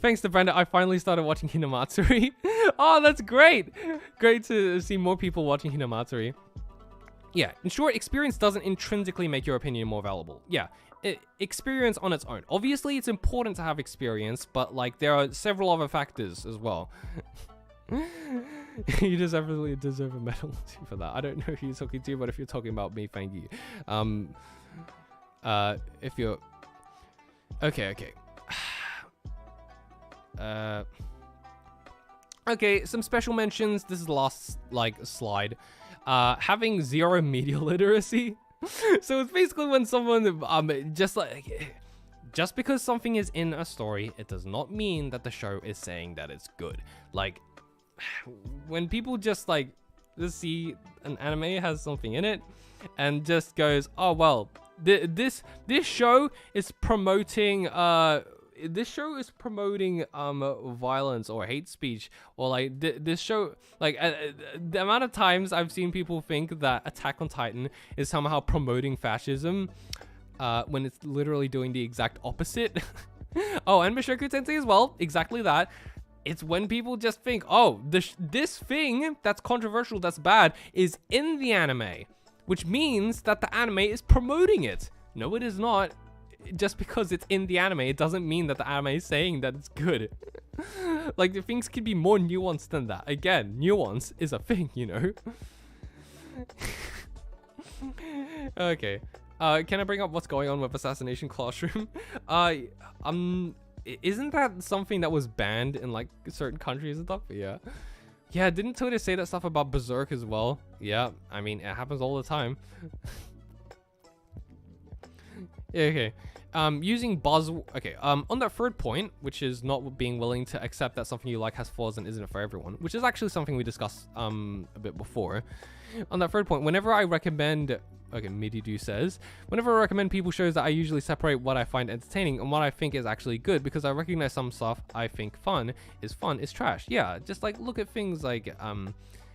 Thanks to Brenda, I finally started watching Hinamatsuri. Oh, that's great. Great to see more people watching Hinamatsuri. Yeah, in short, experience doesn't intrinsically make your opinion more valuable. Yeah, experience on its own. Obviously, it's important to have experience, but like there are several other factors as well. You deserve a medal for that. I don't know who you're talking to, but if you're talking about me, thank you. If you're... Okay. Okay, some special mentions. This is the last, like, slide. Having zero media literacy. So it's basically when someone, just because something is in a story, it does not mean that the show is saying that it's good. Like, when people just see an anime has something in it and just goes, oh well, this show is promoting violence or hate speech, or like this show, like the amount of times I've seen people think that Attack on Titan is somehow promoting fascism, when it's literally doing the exact opposite. Oh, and Mushoku Tensei as well, exactly that. It's when people just think, oh, this thing that's controversial, that's bad, is in the anime, which means that the anime is promoting it. No, it is not. Just because it's in the anime, it doesn't mean that the anime is saying that it's good. Like, the things could be more nuanced than that. Again, nuance is a thing, you know? Okay. Can I bring up what's going on with Assassination Classroom? Isn't that something that was banned in like certain countries and stuff? Yeah. Yeah, didn't Twitter say that stuff about Berserk as well? Yeah, I mean, it happens all the time. Yeah, okay. Using buzz. Okay. On that third point, which is not being willing to accept that something you like has flaws and isn't for everyone, which is actually something we discussed a bit before. On that third point, whenever I recommend, okay, Mididu says, whenever I recommend people shows that I usually separate what I find entertaining and what I think is actually good, because I recognize some stuff I think fun is trash. Yeah, just like look at things like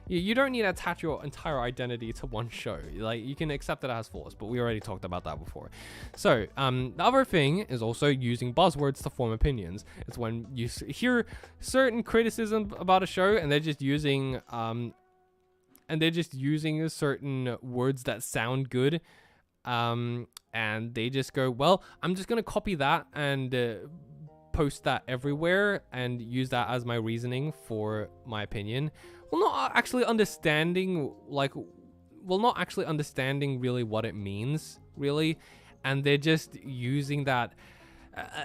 you don't need to attach your entire identity to one show. Like, you can accept that it has flaws, but we already talked about that before. So, the other thing is also using buzzwords to form opinions. It's when you hear certain criticism about a show and they're just using certain words that sound good, and they just go, well, I'm just gonna copy that and post that everywhere and use that as my reasoning for my opinion. Not actually understanding really what it means, really, and they're just using that,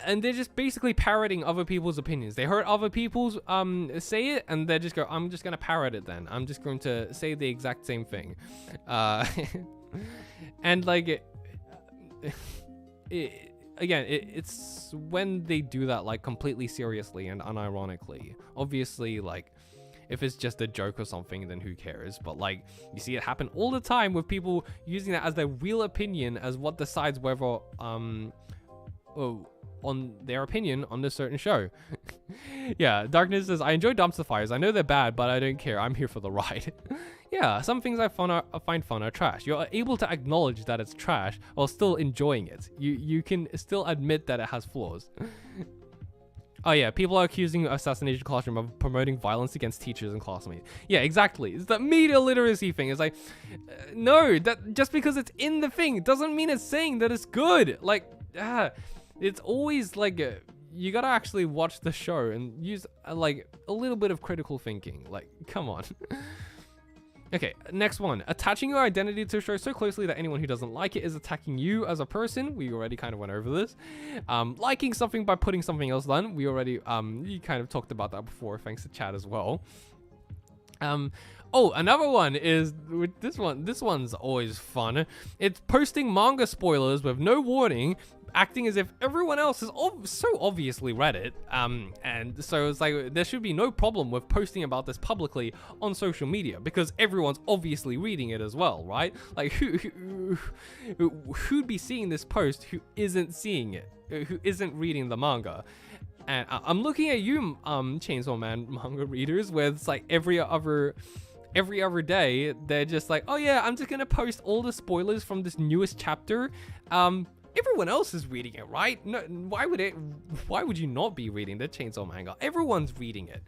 and they're just basically parroting other people's opinions. They heard other people's say it, and they just go, I'm just gonna parrot it then. I'm just going to say the exact same thing, and like it's when they do that like completely seriously and unironically. Obviously, like, if it's just a joke or something, then who cares? But like, you see it happen all the time with people using that as their real opinion as what decides whether on their opinion on this certain show. Yeah, Darkness says, I enjoy dumpster fires. I know they're bad, but I don't care. I'm here for the ride. Yeah, some things I find fun are trash. You're able to acknowledge that it's trash while still enjoying it. You can still admit that it has flaws. Oh yeah, people are accusing Assassination Classroom of promoting violence against teachers and classmates. Yeah, exactly. It's that media literacy thing. It's like, no, that just because it's in the thing doesn't mean it's saying that it's good. Like, it's always like, you gotta actually watch the show and use like a little bit of critical thinking. Like, come on. Okay, next one. Attaching your identity to a show so closely that anyone who doesn't like it is attacking you as a person. We already kind of went over this. Liking something by putting something else on. We already, you kind of talked about that before, thanks to chat as well. Oh, another one is with this one. This one's always fun. It's posting manga spoilers with no warning, acting as if everyone else has so obviously read it. And so it's like, there should be no problem with posting about this publicly on social media because everyone's obviously reading it as well, right? Like, who'd be seeing this post who isn't seeing it, who isn't reading the manga? And I'm looking at you, Chainsaw Man manga readers, where it's like every other day, they're just like, oh yeah, I'm just gonna post all the spoilers from this newest chapter. Everyone else is reading it, right? No, why would you not be reading the Chainsaw manga? Everyone's reading it.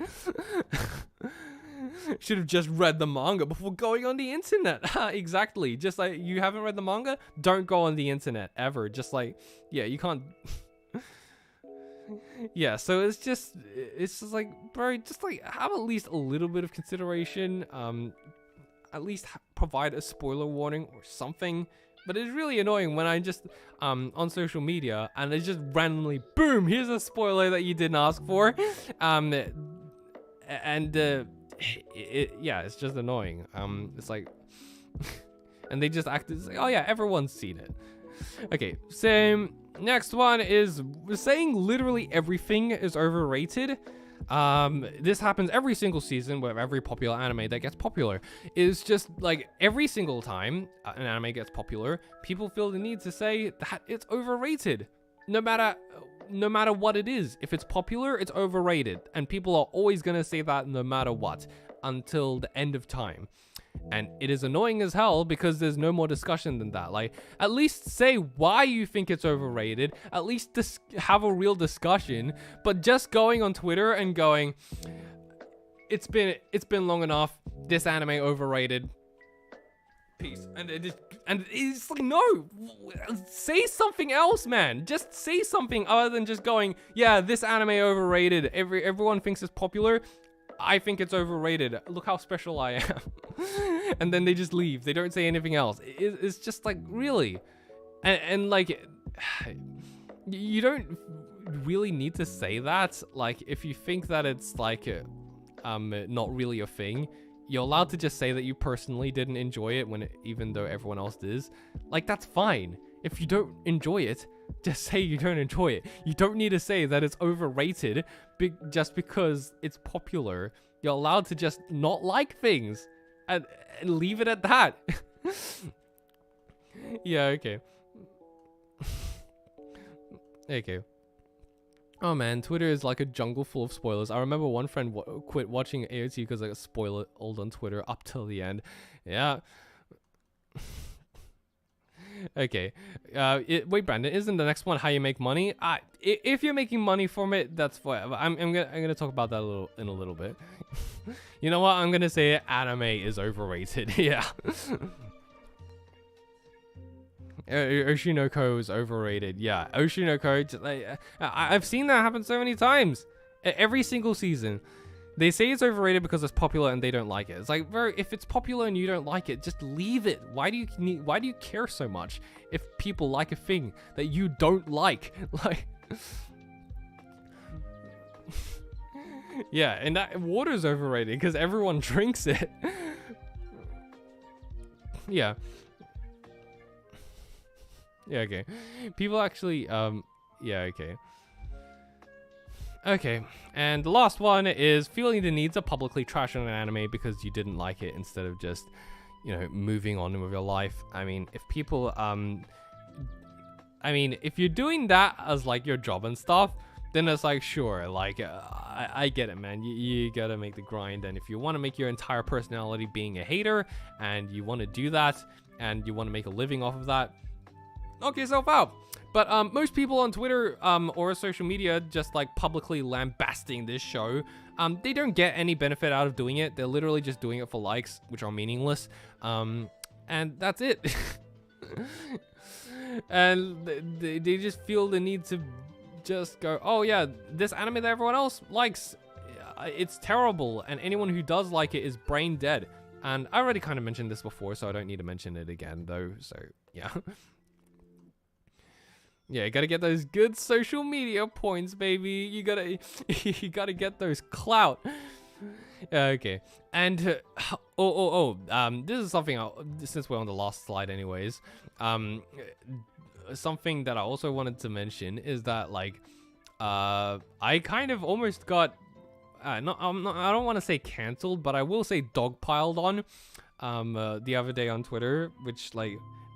Should have just read the manga before going on the internet. Exactly. Just like, you haven't read the manga, don't go on the internet ever. Just like, yeah, you can't. Yeah, so it's just like, bro, just like have at least a little bit of consideration. At least provide a spoiler warning or something. But it's really annoying when I just on social media and it's just randomly, boom, here's a spoiler that you didn't ask for. Yeah, it's just annoying. It's like, and they just act as like, oh yeah, everyone's seen it. Okay, so next one is saying literally everything is overrated. This happens every single season with every popular anime that gets popular. It's just like every single time an anime gets popular, people feel the need to say that it's overrated. No matter what it is. If it's popular, it's overrated. And people are always gonna say that no matter what, until the end of time. And it is annoying as hell because there's no more discussion than that. Like, at least say why you think it's overrated. At least have a real discussion. But just going on Twitter and going, it's been long enough. This anime overrated. Peace. And it's like, no, say something else, man. Just say something other than just going, yeah, this anime overrated. Everyone thinks it's popular. I think it's overrated. Look how special I am. And then they just leave. They don't say anything else. It's just like, really? And like, you don't really need to say that. Like, if you think that it's like not really a thing, you're allowed to just say that you personally didn't enjoy it even though everyone else does. Like, that's fine. If you don't enjoy it, just say you don't enjoy it. You don't need to say that it's overrated just because it's popular. You're allowed to just not like things and leave it at that. Yeah, okay. Okay. Oh man, Twitter is like a jungle full of spoilers. I remember one friend quit watching AOT because I got spoiled on Twitter up till the end. Yeah. Okay. Wait, Brandon, isn't the next one how you make money? If you're making money from it, that's fine. I'm gonna talk about that in a little bit. You know what? I'm gonna say anime is overrated. Yeah. Oshinoko is overrated. Yeah, Oshinoko. Like, I've seen that happen so many times. Every single season, they say it's overrated because it's popular and they don't like it. It's like, bro, if it's popular and you don't like it, just leave it. Why do you care so much if people like a thing that you don't like? Like, yeah, and that water's overrated because everyone drinks it. Yeah. Yeah, okay. People actually, yeah, okay. Okay, and the last one is feeling the need to publicly trash on an anime because you didn't like it instead of just, you know, moving on with your life. I mean, if people, if you're doing that as, like, your job and stuff, then it's like, sure, like, I get it, man. You gotta make the grind, and if you want to make your entire personality being a hater, and you want to do that, and you want to make a living off of that, knock yourself out. But most people on Twitter or social media just like publicly lambasting this show, they don't get any benefit out of doing it. They're literally just doing it for likes, which are meaningless. And that's it. And they just feel the need to just go, oh yeah, this anime that everyone else likes, it's terrible. And anyone who does like it is brain dead. And I already kind of mentioned this before, so I don't need to mention it again though. So yeah. Yeah, you gotta get those good social media points, baby. You gotta get those clout. Okay, and this is something since we're on the last slide, anyways. Something that I also wanted to mention is that like, I kind of almost got, I don't want to say cancelled, but I will say dogpiled on, the other day on Twitter, which like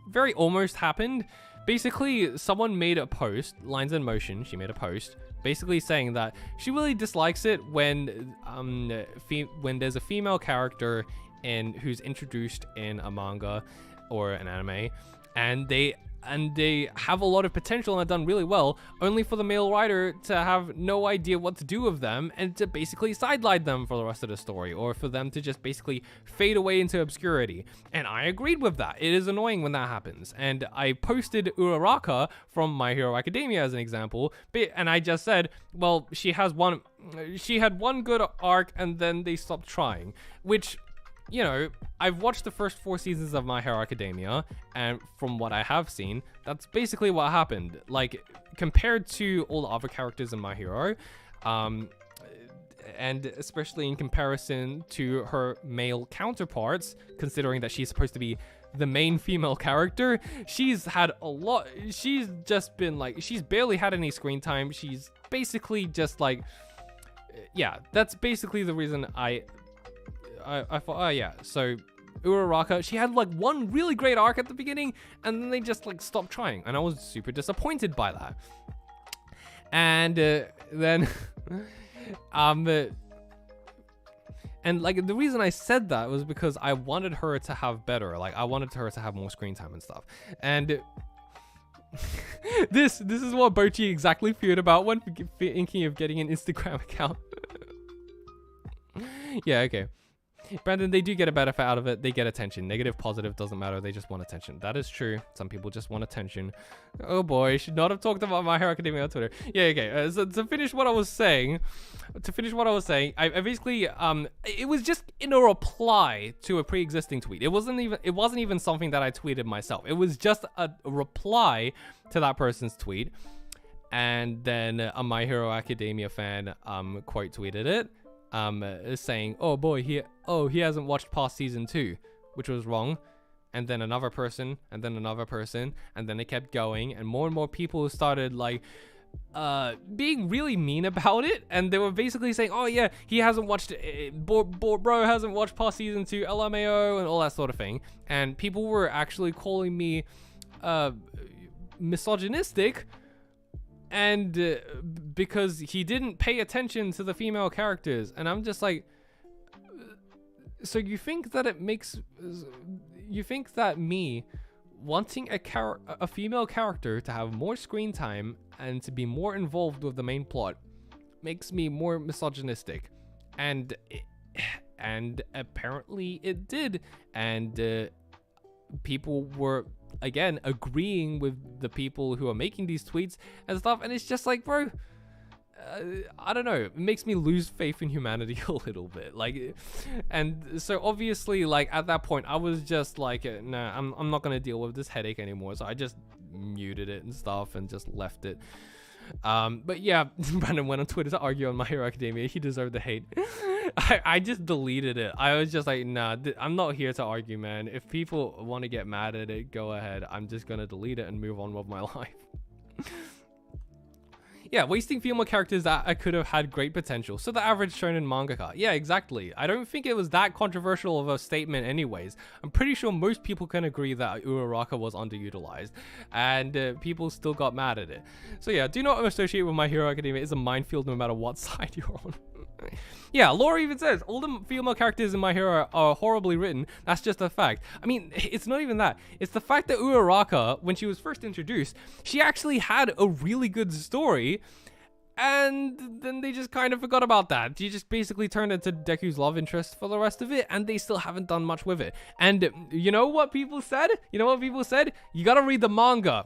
very almost happened. Basically, someone made a post, Lines in Motion, she made a post, basically saying that she really dislikes it when there's a female character who's introduced in a manga or an anime, and they have a lot of potential and are done really well, only for the male writer to have no idea what to do with them and to basically sideline them for the rest of the story, or for them to just basically fade away into obscurity. And I agreed with that. It is annoying when that happens. And I posted Uraraka from My Hero Academia as an example, and I just said, well, she had one good arc and then they stopped trying, which, you know, I've watched the first 4 seasons of My Hero Academia, and from what I have seen, that's basically what happened. Like, compared to all the other characters in My Hero, and especially in comparison to her male counterparts, considering that she's supposed to be the main female character, she's had a lot. She's just been like, she's barely had any screen time. She's basically just like, yeah, that's basically the reason I thought, oh yeah, so Uraraka, she had like one really great arc at the beginning, and then they just like stopped trying, and I was super disappointed by that. And then, and like the reason I said that was because I wanted her to have better, like I wanted her to have more screen time and stuff. And this is what Bochi exactly feared about when thinking of getting an Instagram account. Yeah, okay. Brandon, they do get a benefit out of it. They get attention. Negative, positive, doesn't matter. They just want attention. That is true. Some people just want attention. Oh boy, should not have talked about My Hero Academia on Twitter. Yeah, okay. So to finish what I was saying, to finish what I was saying, I basically it was just in a reply to a pre-existing tweet. It wasn't even something that I tweeted myself. It was just a reply to that person's tweet. And then a My Hero Academia fan quote tweeted it, saying, "Oh boy, he hasn't watched past season 2," which was wrong. And then another person, and then another person, and then it kept going, and more people started like being really mean about it, and they were basically saying, "Oh yeah, he hasn't watched bro hasn't watched past season 2, LMAO," and all that sort of thing. And people were actually calling me misogynistic, and because he didn't pay attention to the female characters. And I'm just like, so you think that me wanting a female character to have more screen time and to be more involved with the main plot makes me more misogynistic? And apparently it did. And people were again agreeing with the people who are making these tweets and stuff, and it's just like, bro, I don't know, it makes me lose faith in humanity a little bit. Like, and so obviously, like, at that point I was just like, nah, I'm not gonna deal with this headache anymore, so I just muted it and stuff and just left it. But yeah, Brandon went on Twitter to argue on My Hero Academia. He deserved the hate. I just deleted it. I was just like, nah, I'm not here to argue, man. If people want to get mad at it, go ahead. I'm just gonna delete it and move on with my life. Yeah, wasting female characters that I could have had great potential. So the average shonen mangaka. Yeah, exactly. I don't think it was that controversial of a statement anyways. I'm pretty sure most people can agree that Uraraka was underutilized, and people still got mad at it. So yeah, do not associate with My Hero Academia. It's a minefield no matter what side you're on. Yeah, Laura even says, all the female characters in My Hero are horribly written. That's just a fact. I mean, it's not even that. It's the fact that Uraraka, when she was first introduced, she actually had a really good story, and then they just kind of forgot about that. She just basically turned into Deku's love interest for the rest of it, and they still haven't done much with it. And you know what people said? You gotta read the manga.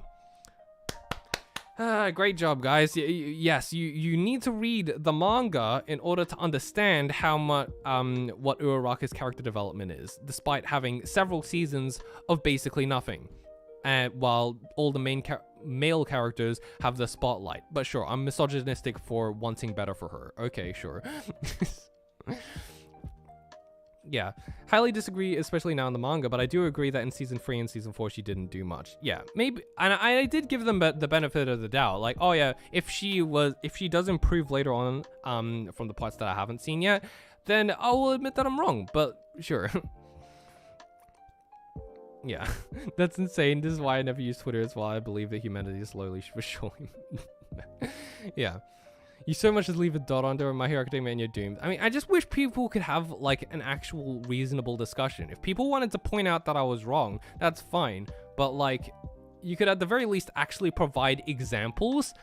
Great job, guys. Yes, you need to read the manga in order to understand how much what Uraraka's character development is, despite having several seasons of basically nothing, while all the male characters have the spotlight. But sure, I'm misogynistic for wanting better for her. Okay, sure. Yeah, highly disagree, especially now in the manga, but I do agree that in season 3 and season 4 she didn't do much. Yeah, maybe, and I did give them the benefit of the doubt. Like, oh yeah, if she does improve later on, from the parts that I haven't seen yet, then I will admit that I'm wrong. But sure. Yeah, that's insane. This is why I never use Twitter as well. I believe that humanity is slowly for sure. Yeah. You so much as leave a dot under My Hero Academia and you're doomed. I mean, I just wish people could have like an actual reasonable discussion. If people wanted to point out that I was wrong, that's fine. But like, you could at the very least actually provide examples.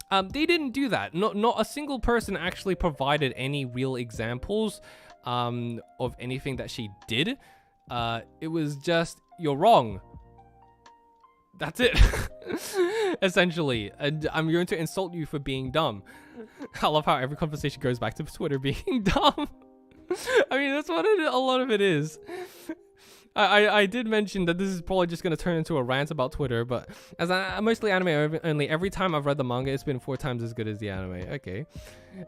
They didn't do that. Not a single person actually provided any real examples of anything that she did. It was just, you're wrong. That's it. Essentially. And I'm going to insult you for being dumb. I love how every conversation goes back to Twitter being dumb. I mean, that's what a lot of it is. I did mention that this is probably just going to turn into a rant about Twitter, but as I'm mostly anime only, every time I've read the manga, it's been 4 times as good as the anime. Okay.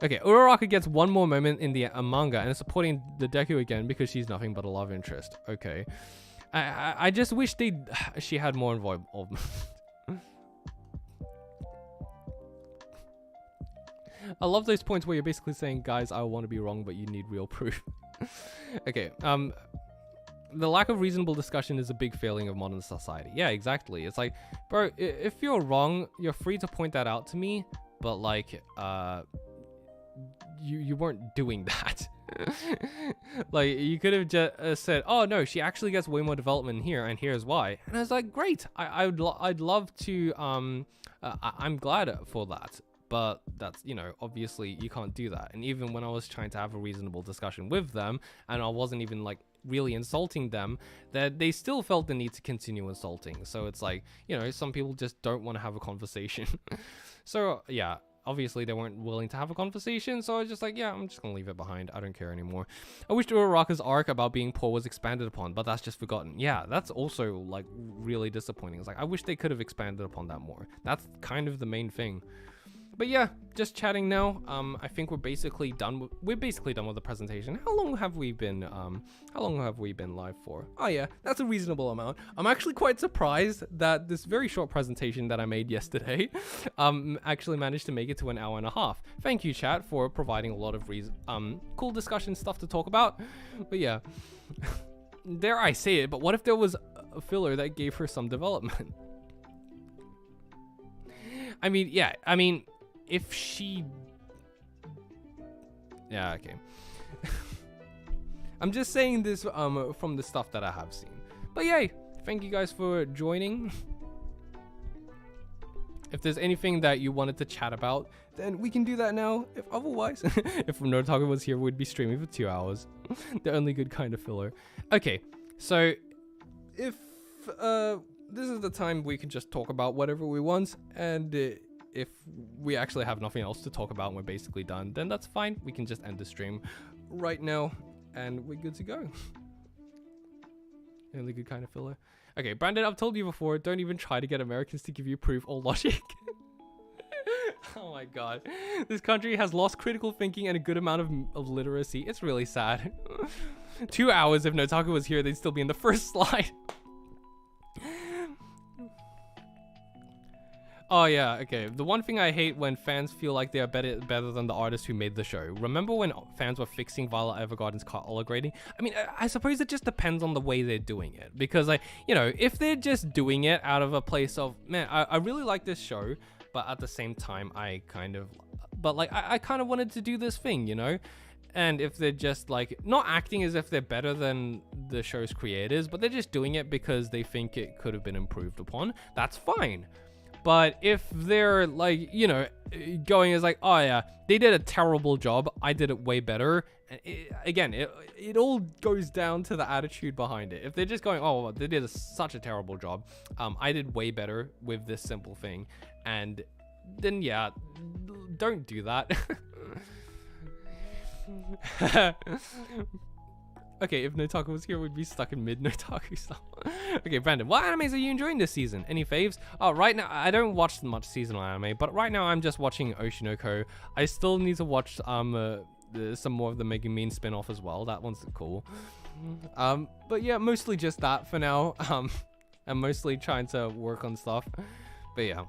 Uraraka gets one more moment in the manga and is supporting the Deku again because she's nothing but a love interest. Okay. I just wish she had more involvement. I love those points where you're basically saying, guys, I want to be wrong, but you need real proof. Okay, the lack of reasonable discussion is a big failing of modern society. Yeah, exactly. It's like, bro, if you're wrong, you're free to point that out to me, but like, you weren't doing that. Like, you could have just said, oh no, she actually gets way more development here, and here's why. And I was like, great, I'd love to, I'm glad for that. But that's, you know, obviously you can't do that. And even when I was trying to have a reasonable discussion with them, and I wasn't even like really insulting them, that they still felt the need to continue insulting. So it's like, you know, some people just don't want to have a conversation. So yeah, obviously they weren't willing to have a conversation, so I was just like, yeah, I'm just gonna leave it behind. I don't care anymore. I wish Uraraka's arc about being poor was expanded upon, but that's just forgotten. Yeah, that's also like really disappointing. It's like, I wish they could have expanded upon that more. That's kind of the main thing. But yeah, just chatting now. I think we're basically done with the presentation. How long have we been live for? Oh yeah, that's a reasonable amount. I'm actually quite surprised that this very short presentation that I made yesterday actually managed to make it to an hour and a half. Thank you, chat, for providing a lot of cool discussion stuff to talk about. But yeah, dare I say it, but what if there was a filler that gave her some development? I mean, if she... Yeah, okay. I'm just saying this from the stuff that I have seen. But yay, thank you guys for joining. If there's anything that you wanted to chat about, then we can do that now. If otherwise, if Notaku was here, we'd be streaming for 2 hours. The only good kind of filler. Okay, so if this is the time we can just talk about whatever we want, and if we actually have nothing else to talk about and we're basically done, then that's fine. We can just end the stream right now and we're good to go. Only good kind of filler. Okay, Brandon, I've told you before, don't even try to get Americans to give you proof or logic. Oh my god. This country has lost critical thinking and a good amount of literacy. It's really sad. 2 hours, if Notaku was here, they'd still be in the first slide. Oh yeah, okay. The one thing I hate when fans feel like they are better than the artist who made the show. Remember when fans were fixing Violet Evergarden's color grading? I mean, I suppose it just depends on the way they're doing it. Because, like, you know, if they're just doing it out of a place of, man, I really like this show, but at the same time, I kind of wanted to do this thing, you know? And if they're just, like, not acting as if they're better than the show's creators, but they're just doing it because they think it could have been improved upon, that's fine. But if they're, like, you know, going as like, oh yeah, they did a terrible job, I did it way better. It all goes down to the attitude behind it. If they're just going, oh, well, they did such a terrible job, I did way better with this simple thing, and then yeah, don't do that. Okay, if Notaku was here, we'd be stuck in mid-Notaku style. Okay, Brandon, what animes are you enjoying this season? Any faves? Oh, right now, I don't watch much seasonal anime, but right now I'm just watching Oshinoko. I still need to watch some more of the Megumin spin-off as well. That one's cool. But yeah, mostly just that for now. I'm mostly trying to work on stuff. But yeah.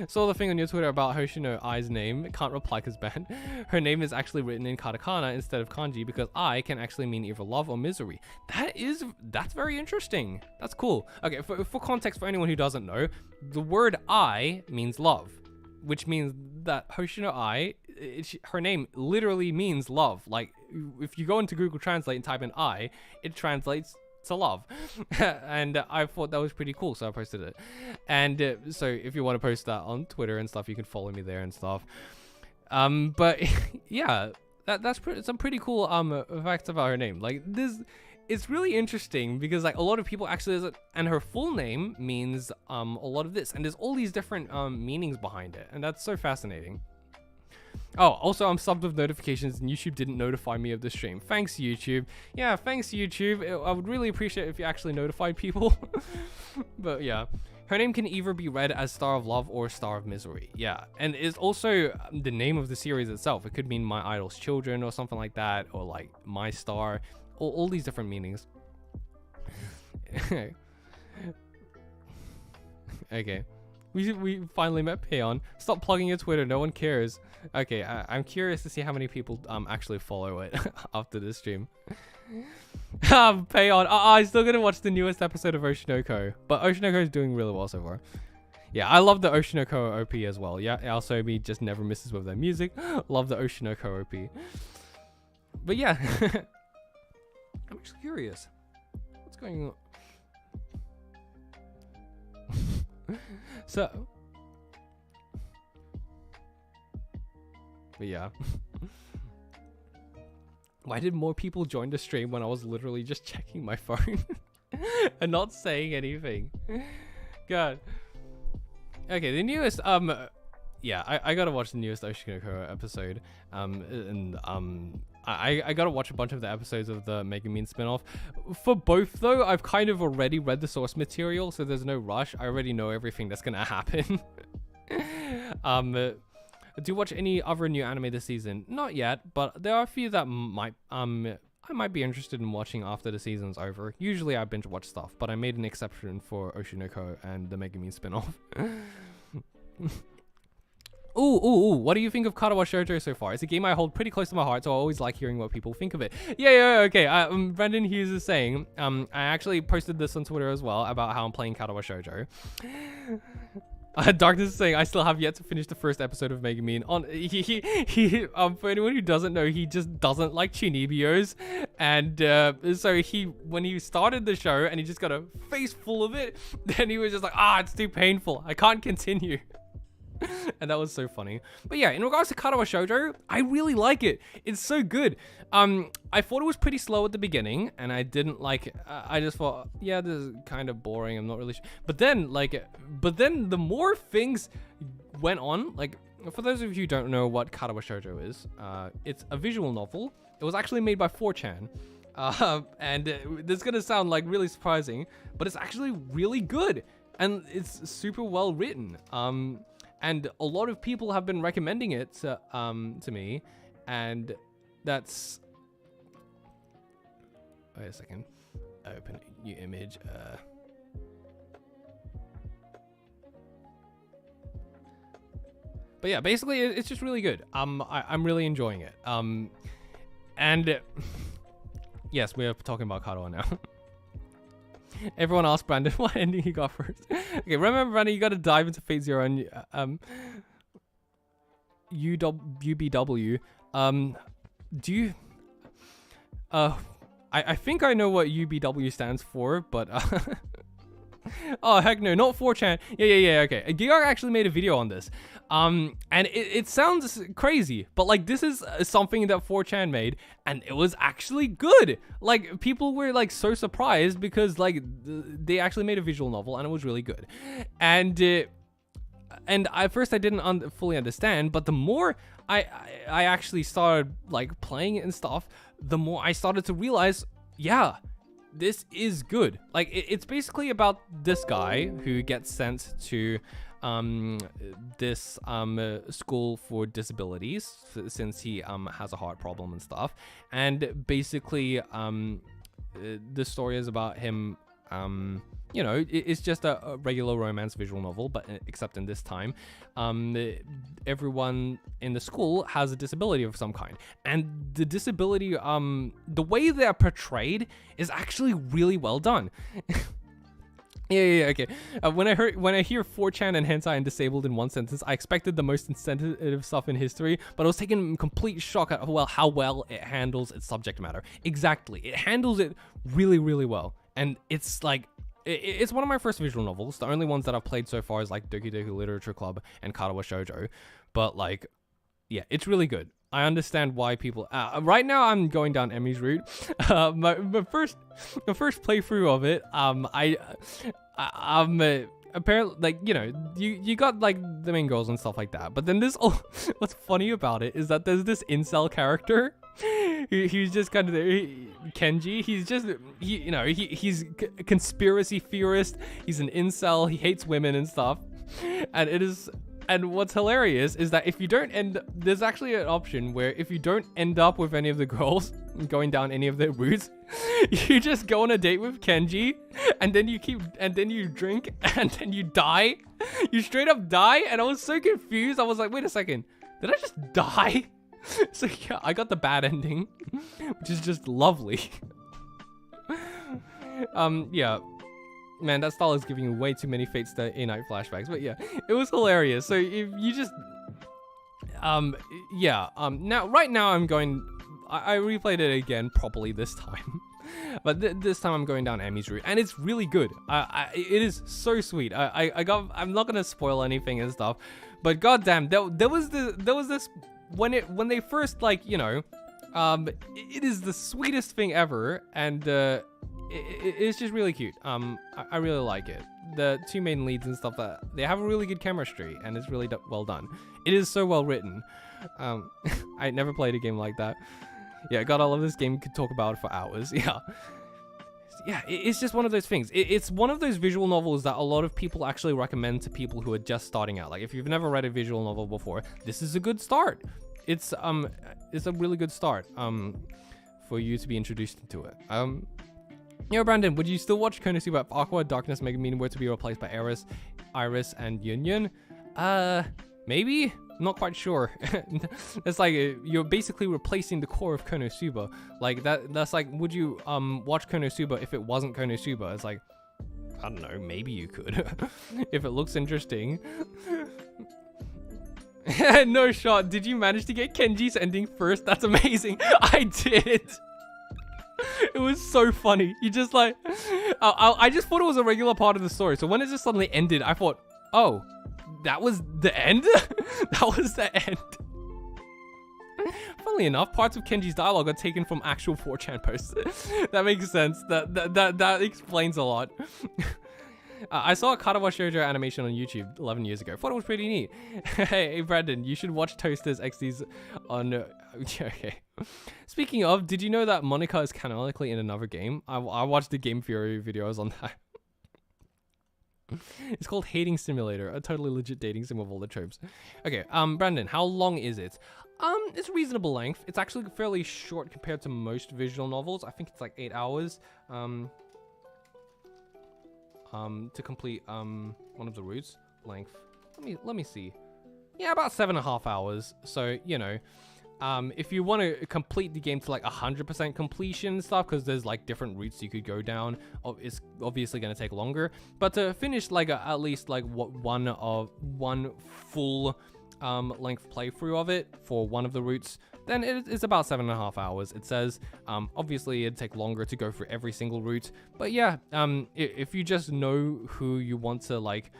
Saw the thing on your Twitter about Hoshino Ai's name. Can't reply because banned. Her name is actually written in katakana instead of kanji because I can actually mean either love or misery. That's very interesting. That's cool. Okay, for context, for anyone who doesn't know, the word I means love, which means that Hoshino Ai, her name literally means love. Like, if you go into Google Translate and type in I, it translates to love. And I thought that was pretty cool, so I posted it. And so if you want to post that on Twitter and stuff, you can follow me there and stuff. But yeah, that's some pretty cool facts about her name. Like, it's really interesting because, like, a lot of people actually, and her full name means a lot of this, and there's all these different meanings behind it, and that's so fascinating. Oh, also I'm subbed with notifications and YouTube didn't notify me of the stream. Thanks, YouTube. Yeah, thanks, YouTube. I would really appreciate it if you actually notified people. But yeah, her name can either be read as Star of Love or Star of Misery. Yeah, and it's also the name of the series itself. It could mean My Idol's Children or something like that, or like My Star, or all these different meanings. Okay. We finally met Payon. Stop plugging your Twitter, no one cares. Okay, I'm curious to see how many people actually follow it after this stream. Payon, I'm still gonna watch the newest episode of Oshinoko, but Oshinoko is doing really well so far. Yeah, I love the Oshinoko OP as well. Yeah, Aosobi just never misses with their music. Love the Oshinoko OP. But yeah, I'm actually curious. What's going on? So, but yeah. Why did more people join the stream when I was literally just checking my phone and not saying anything? God. Okay, the newest yeah, I gotta watch the newest Oshinoko episode. I gotta watch a bunch of the episodes of the Megumin spin-off. For both though, I've kind of already read the source material, so there's no rush. I already know everything that's gonna happen. Do you watch any other new anime this season? Not yet, but there are a few that I might be interested in watching after the season's over. Usually I binge watch stuff, but I made an exception for Oshinoko and the Megumin spin-off. Ooh, what do you think of Karawa Shoujo so far? It's a game I hold pretty close to my heart, so I always like hearing what people think of it. Yeah, okay. Brendan Hughes is saying, I actually posted this on Twitter as well about how I'm playing Karawa Shoujo. Darkness is saying, I still have yet to finish the first episode of Megumin. For anyone who doesn't know, he just doesn't like Chinibios. And so when he started the show and he just got a face full of it, then he was just like, it's too painful. I can't continue. And that was so funny. But yeah, in regards to Karawa Shoujo, I really like it. It's so good. I thought it was pretty slow at the beginning, and I didn't like it. I just thought, yeah, this is kind of boring. I'm not really sure. But then the more things went on, like, for those of you who don't know what Karawa Shoujo is, it's a visual novel. It was actually made by 4chan. And this is gonna sound like really surprising, but it's actually really good, and it's super well written. And a lot of people have been recommending it to me, and that's... Wait a second. Open a new image. But yeah, basically, it's just really good. I'm really enjoying it. And yes, we're talking about Karawa now. Everyone asked Brandon what ending he got first. Okay, remember, Brandon, you got to dive into Fate Zero and UBW. Do you? I think I know what UBW stands for, but oh heck no, not 4chan. Yeah. Okay, Gigar actually made a video on this. And it sounds crazy, but like this is something that 4chan made, and it was actually good. Like people were like so surprised because like they actually made a visual novel and it was really good. And at first I didn't fully understand, but the more I actually started like playing it and stuff, the more I started to realize, yeah, this is good. Like it's basically about this guy who gets sent to this school for disabilities since he has a heart problem and stuff, and basically the story is about him. You know, it's just a regular romance visual novel, but except in this time, everyone in the school has a disability of some kind, and the disability, the way they're portrayed is actually really well done. Yeah, okay. When I hear 4chan and hentai and disabled in one sentence, I expected the most insensitive stuff in history, but I was taken in complete shock at how well it handles its subject matter. Exactly, it handles it really, really well, and it's like. It's one of my first visual novels. The only ones that I've played so far is like Doki Doki Literature Club and Karawa Shoujo. But like, yeah, it's really good. I understand why people... right now, I'm going down Emmy's route. My first playthrough of it, apparently, like, you know, you got like the main girls and stuff like that. But then what's funny about it is that there's this incel character. He's just kind of Kenji. He's just he's a conspiracy theorist. He's an incel. He hates women and stuff. And what's hilarious is that if you don't there's actually an option where if you don't end up with any of the girls going down any of their routes, you just go on a date with Kenji, and then you drink, and then you die. You straight up die, and I was so confused. I was like, wait a second, did I just die? So yeah, I got the bad ending, which is just lovely. Yeah. Man, that style is giving you way too many Fate Stay Night flashbacks, but yeah, it was hilarious. So if you just, now, right now I'm going, I replayed it again properly this time, but this time I'm going down Emmy's route, and it's really good. It is so sweet. I'm not gonna spoil anything and stuff, but goddamn, there was this, when they first, like, you know, it is the sweetest thing ever, and, it's just really cute. I really like it. The two main leads and stuff, they have a really good chemistry, and it's really well done. It is so well written. I never played a game like that. Yeah, God, I love this game. Could talk about it for hours. Yeah. Yeah, it's just one of those things. It's one of those visual novels that a lot of people actually recommend to people who are just starting out. Like, if you've never read a visual novel before, this is a good start. It's a really good start for you to be introduced into it. Brandon, would you still watch Konosuba if Aqua, Darkness, Megumin were to be replaced by Iris, and Yun? Maybe? I'm not quite sure. It's like you're basically replacing the core of Konosuba. Like that's like, would you watch Konosuba if it wasn't Konosuba? It's like, I don't know, maybe you could if it looks interesting. No shot. Did you manage to get Kenji's ending first? That's amazing. I did. It was so funny. You just like, I just thought it was a regular part of the story. So when it just suddenly ended, I thought, oh, that was the end? That was the end. Funnily enough, parts of Kenji's dialogue are taken from actual 4chan posts. That makes sense. That explains a lot. I saw a Katawa Shoujo animation on YouTube 11 years ago. Thought it was pretty neat. Hey, Brandon, you should watch Toasters XD's on... Okay. Speaking of, did you know that Monica is canonically in another game? I watched the Game Theory videos on that. It's called Hating Simulator, a totally legit dating sim with all the tropes. Okay, Brandon, how long is it? It's reasonable length. It's actually fairly short compared to most visual novels. I think it's like 8 hours. To complete one of the routes. Length. Let me see. Yeah, about 7.5 hours. So, you know, if you want to complete the game to like 100% completion and stuff, because there's like different routes you could go down, it's obviously going to take longer. But to finish like at least like one full length playthrough of it for one of the routes, then it's about 7.5 hours. It says, obviously it'd take longer to go through every single route, but yeah, if you just know who you want to like,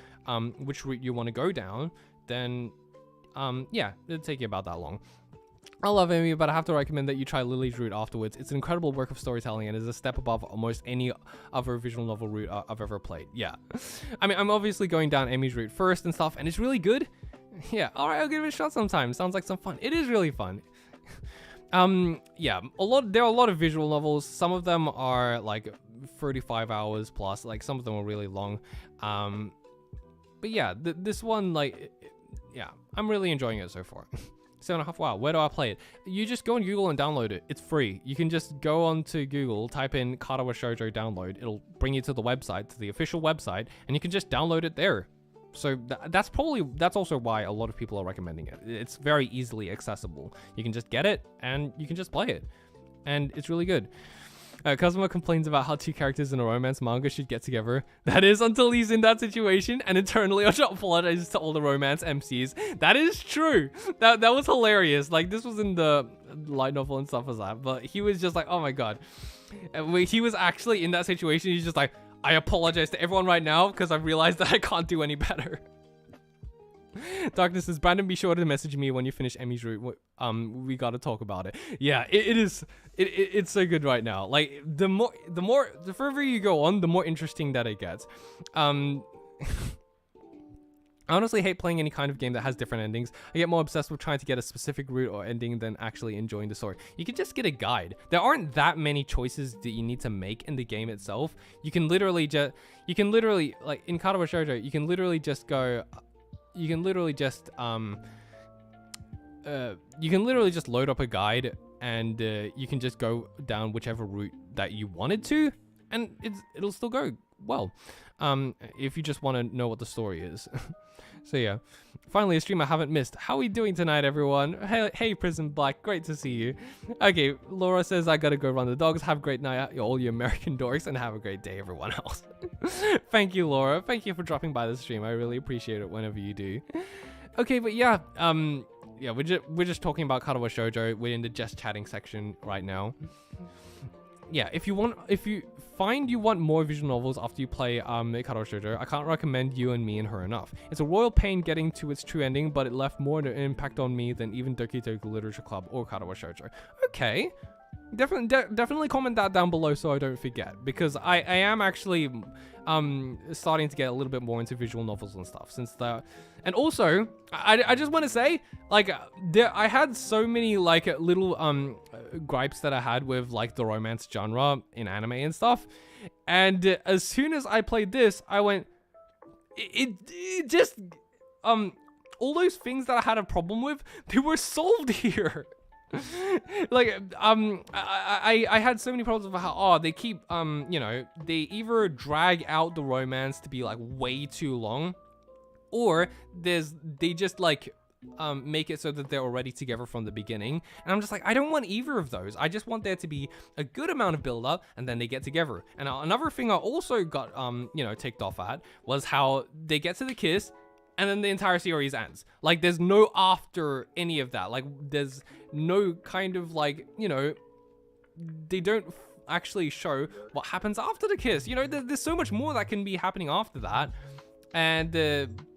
which route you want to go down, then yeah, it'd take you about that long. I love Amy, but I have to recommend that you try Lily's route afterwards. It's an incredible work of storytelling and is a step above almost any other visual novel route I've ever played. Yeah. I mean, I'm obviously going down Amy's route first and stuff, and it's really good. Yeah, alright, I'll give it a shot sometime. Sounds like some fun. It is really fun. Yeah, there are a lot of visual novels. Some of them are like 35 hours plus, like some of them are really long. But yeah, this one, like, yeah, I'm really enjoying it so far. 7.5, wow, where do I play it? You just go on Google and download it. It's free. You can just go onto Google, type in Katawa Shoujo download. It'll bring you to the website, to the official website, and you can just download it there. So that's also why a lot of people are recommending it. It's very easily accessible. You can just get it and you can just play it. And it's really good. Kazuma complains about how two characters in a romance manga should get together. That is until he's in that situation and internally apologizes to all the romance MCs. That is true. That was hilarious. Like, this was in the light novel and stuff as that, but he was just like, oh my god. He was actually in that situation. He's just like, I apologize to everyone right now because I realized that I can't do any better. Darkness says, Brandon, be sure to message me when you finish Emmy's route. We gotta talk about it. Yeah, it's so good right now. Like, the further you go on, the more interesting that it gets. I honestly hate playing any kind of game that has different endings. I get more obsessed with trying to get a specific route or ending than actually enjoying the story. You can just get a guide. There aren't that many choices that you need to make in the game itself. You can literally like in Katawa Shoujo, you can literally just load up a guide and you can just go down whichever route that you wanted to, and it'll still go well. If you just want to know what the story is. So yeah, finally a stream I haven't missed. How are we doing tonight, everyone? Hey Prison Black, great to see you. Okay, Laura says I gotta go run the dogs. Have a great night, all you American dorks, and have a great day, everyone else. Thank you, Laura. Thank you for dropping by the stream. I really appreciate it whenever you do. Okay, but yeah, yeah, we're just talking about Katawa Shoujo. We're in the just chatting section right now. Yeah, if you find you want more visual novels after you play Katawa Shoujo, I can't recommend You and Me and Her enough. It's a royal pain getting to its true ending, but it left more of an impact on me than even Doki Doki Literature Club or Katawa Shoujo. Okay, definitely comment that down below so I don't forget, because I am actually starting to get a little bit more into visual novels and stuff since the, and also I just want to say, like, I had so many like little gripes that I had with like the romance genre in anime and stuff, and as soon as I played this, I went, it just all those things that I had a problem with, they were solved here. Like, I had so many problems with how, they keep, you know, they either drag out the romance to be like way too long, or they just like, make it so that they're already together from the beginning. And I'm just like, I don't want either of those. I just want there to be a good amount of build up and then they get together. And another thing I also got, you know, ticked off at was how they get to the kiss and then the entire series ends. Like, there's no after any of that. Like, there's no kind of like, you know, they don't actually show what happens after the kiss. You know, there's so much more that can be happening after that. And,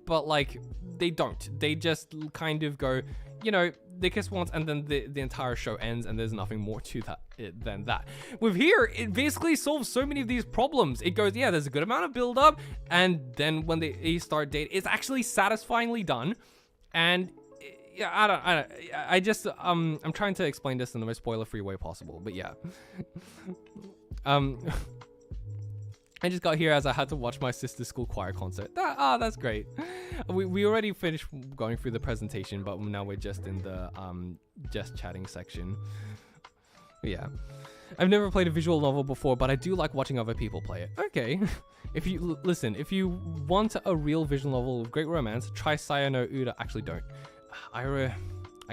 but like, they don't. They just kind of go, you know, they kiss once and then the entire show ends and there's nothing more to that than that. With here, it basically solves so many of these problems. It goes, yeah, there's a good amount of build up, and then when they start dating, it's actually satisfyingly done. And yeah, I just I'm trying to explain this in the most spoiler-free way possible, but yeah. I just got here as I had to watch my sister's school choir concert. That's great. We already finished going through the presentation, but now we're just in the just chatting section. Yeah. I've never played a visual novel before, but I do like watching other people play it. Okay. If you listen, if you want a real visual novel with great romance, try Saya no Uta. Actually, don't. I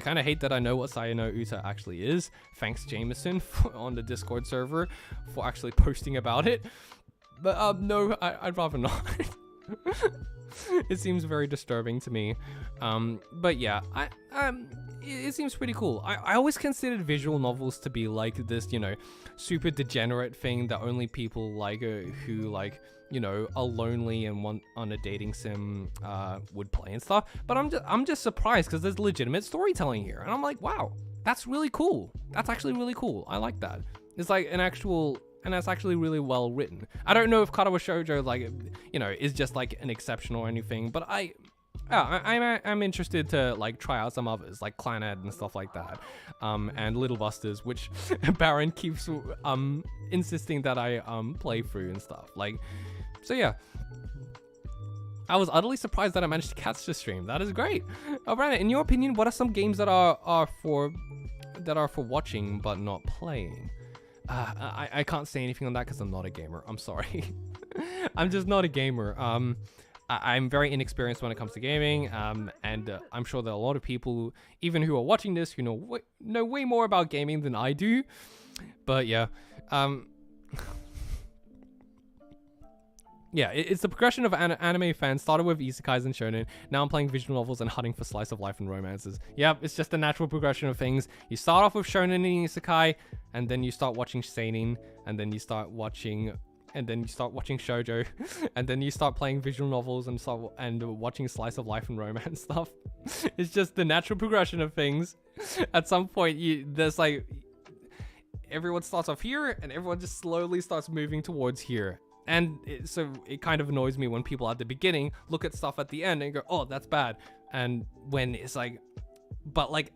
kind of hate that I know what Saya no Uta actually is. Thanks, Jameson, on the Discord server for actually posting about it. But no, I'd rather not. It seems very disturbing to me. But yeah, it seems pretty cool. I always considered visual novels to be like this, you know, super degenerate thing that only people like who like, you know, are lonely and want on a dating sim would play and stuff. But I'm just surprised because there's legitimate storytelling here, and I'm like, wow, that's really cool. That's actually really cool. I like that. It's like an actual. And that's actually really well written. I don't know if Karawa Shoujo, like, you know, is just like an exception or anything, but I'm interested to like try out some others, like Clannad and stuff like that, and Little Busters, which Baron keeps insisting that I play through and stuff. Like, so yeah. I was utterly surprised that I managed to catch the stream. That is great. Oh, Brandon, in your opinion, what are some games that are for watching but not playing? I can't say anything on that because I'm not a gamer. I'm sorry. I'm just not a gamer. I'm very inexperienced when it comes to gaming, and I'm sure there are a lot of people, even who are watching this, who know way more about gaming than I do. But yeah, yeah, it's the progression of anime fans. Started with isekais and shonen. Now I'm playing visual novels and hunting for slice of life and romances. Yep, it's just the natural progression of things. You start off with shonen and isekai, and then you start watching seinen, and then you start watching shoujo, and then you start playing visual novels and watching slice of life and romance stuff. It's just the natural progression of things. At some point, there's like everyone starts off here, and everyone just slowly starts moving towards here. And so it kind of annoys me when people at the beginning look at stuff at the end and go, oh, that's bad. And when it's like, but like,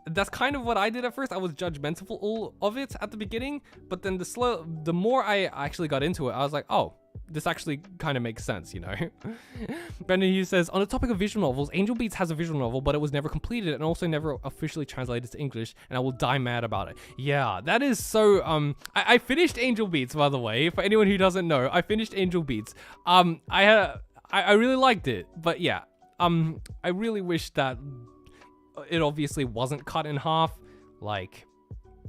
that's kind of what I did at first. I was judgmental of it at the beginning, but then the more I actually got into it, I was like, oh, this actually kind of makes sense, you know? Brendan Hughes says, on the topic of visual novels, Angel Beats has a visual novel, but it was never completed and also never officially translated to English, and I will die mad about it. Yeah, that is so, I finished Angel Beats, by the way, for anyone who doesn't know. I finished Angel Beats. I really liked it, but yeah, I really wish that it obviously wasn't cut in half, like,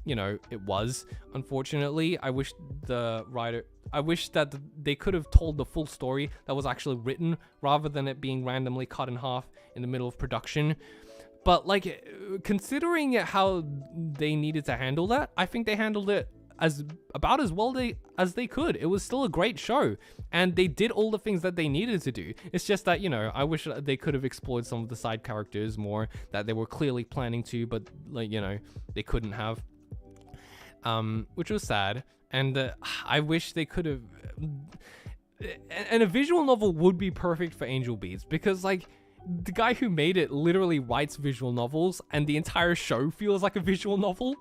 you know, it was, unfortunately. I wish that they could have told the full story that was actually written rather than it being randomly cut in half in the middle of production. But like, considering how they needed to handle that, I think they handled it about as well as they could. It was still a great show, and they did all the things that they needed to do. It's just that, you know, I wish they could have explored some of the side characters more that they were clearly planning to, but like, you know, they couldn't have. which was sad. And I wish they could have. And a visual novel would be perfect for Angel Beats because, like, the guy who made it literally writes visual novels, and the entire show feels like a visual novel.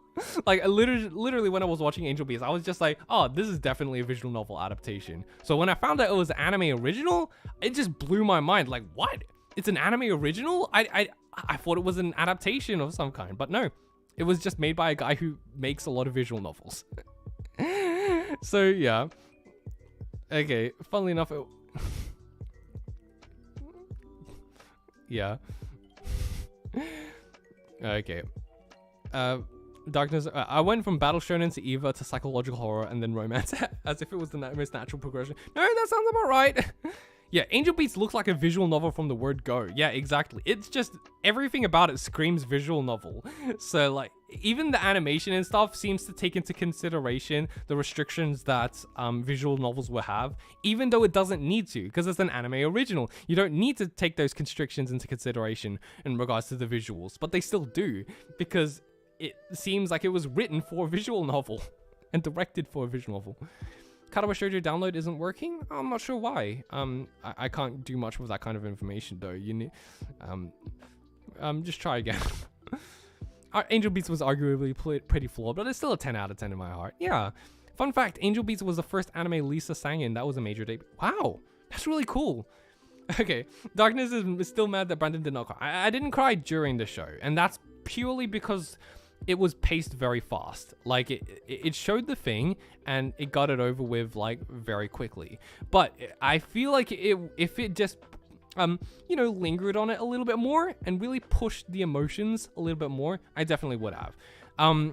Like, literally, when I was watching Angel Beats, I was just like, oh, this is definitely a visual novel adaptation. So when I found out it was an anime original, it just blew my mind. Like, what? It's an anime original? I thought it was an adaptation of some kind, but no. It was just made by a guy who makes a lot of visual novels. So, yeah. Okay, funnily enough, yeah. Okay. Darkness. I went from battle shonen to Eva to psychological horror and then romance, as if it was the most natural progression. No, that sounds about right. Yeah, Angel Beats looks like a visual novel from the word go. Yeah, exactly. It's just, everything about it screams visual novel. So, like, even the animation and stuff seems to take into consideration the restrictions that visual novels will have, even though it doesn't need to, because it's an anime original. You don't need to take those constrictions into consideration in regards to the visuals, but they still do, because it seems like it was written for a visual novel and directed for a visual novel. Katawa Shoujo download isn't working? I'm not sure why. I can't do much with that kind of information though. You need, just try again. Angel Beats was arguably pretty flawed, but it's still a 10 out of 10 in my heart. Yeah. Fun fact, Angel Beats was the first anime Lisa sang in. That was a major debut. Wow, that's really cool. Okay, Darkness is still mad that Brandon did not cry. I didn't cry during the show, and that's purely because it was paced very fast. Like, it showed the thing and it got it over with, like, very quickly. But I feel like if it just, you know, lingered on it a little bit more and really pushed the emotions a little bit more, I definitely would have.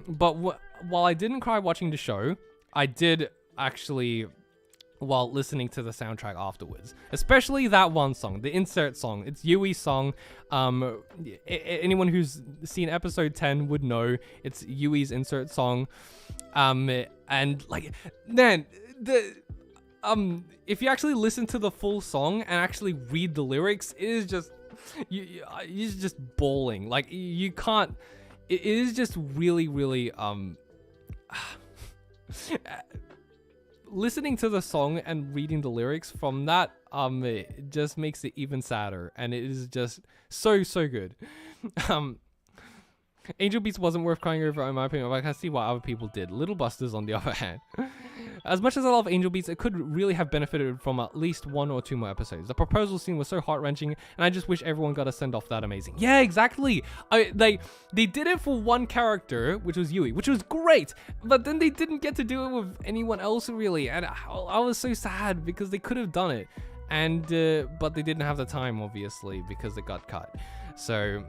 But while I didn't cry watching the show, I did actually, while listening to the soundtrack afterwards, especially that one song, the insert song. It's Yui's song. Anyone who's seen episode 10 would know it's Yui's insert song. And like, man, if you actually listen to the full song and actually read the lyrics, it is just, you're just bawling. Like, you can't, it is just really, really, listening to the song and reading the lyrics from that, it just makes it even sadder, and it is just so good. Angel Beats wasn't worth crying over, in my opinion, but I can see why other people did. Little Busters, on the other hand. As much as I love Angel Beats, it could really have benefited from at least 1 or 2 more episodes. The proposal scene was so heart-wrenching, and I just wish everyone got a send-off that amazing. Yeah, exactly. They did it for one character, which was Yui, which was great, but then they didn't get to do it with anyone else, really, and I was so sad because they could have done it, and but they didn't have the time, obviously, because it got cut. So,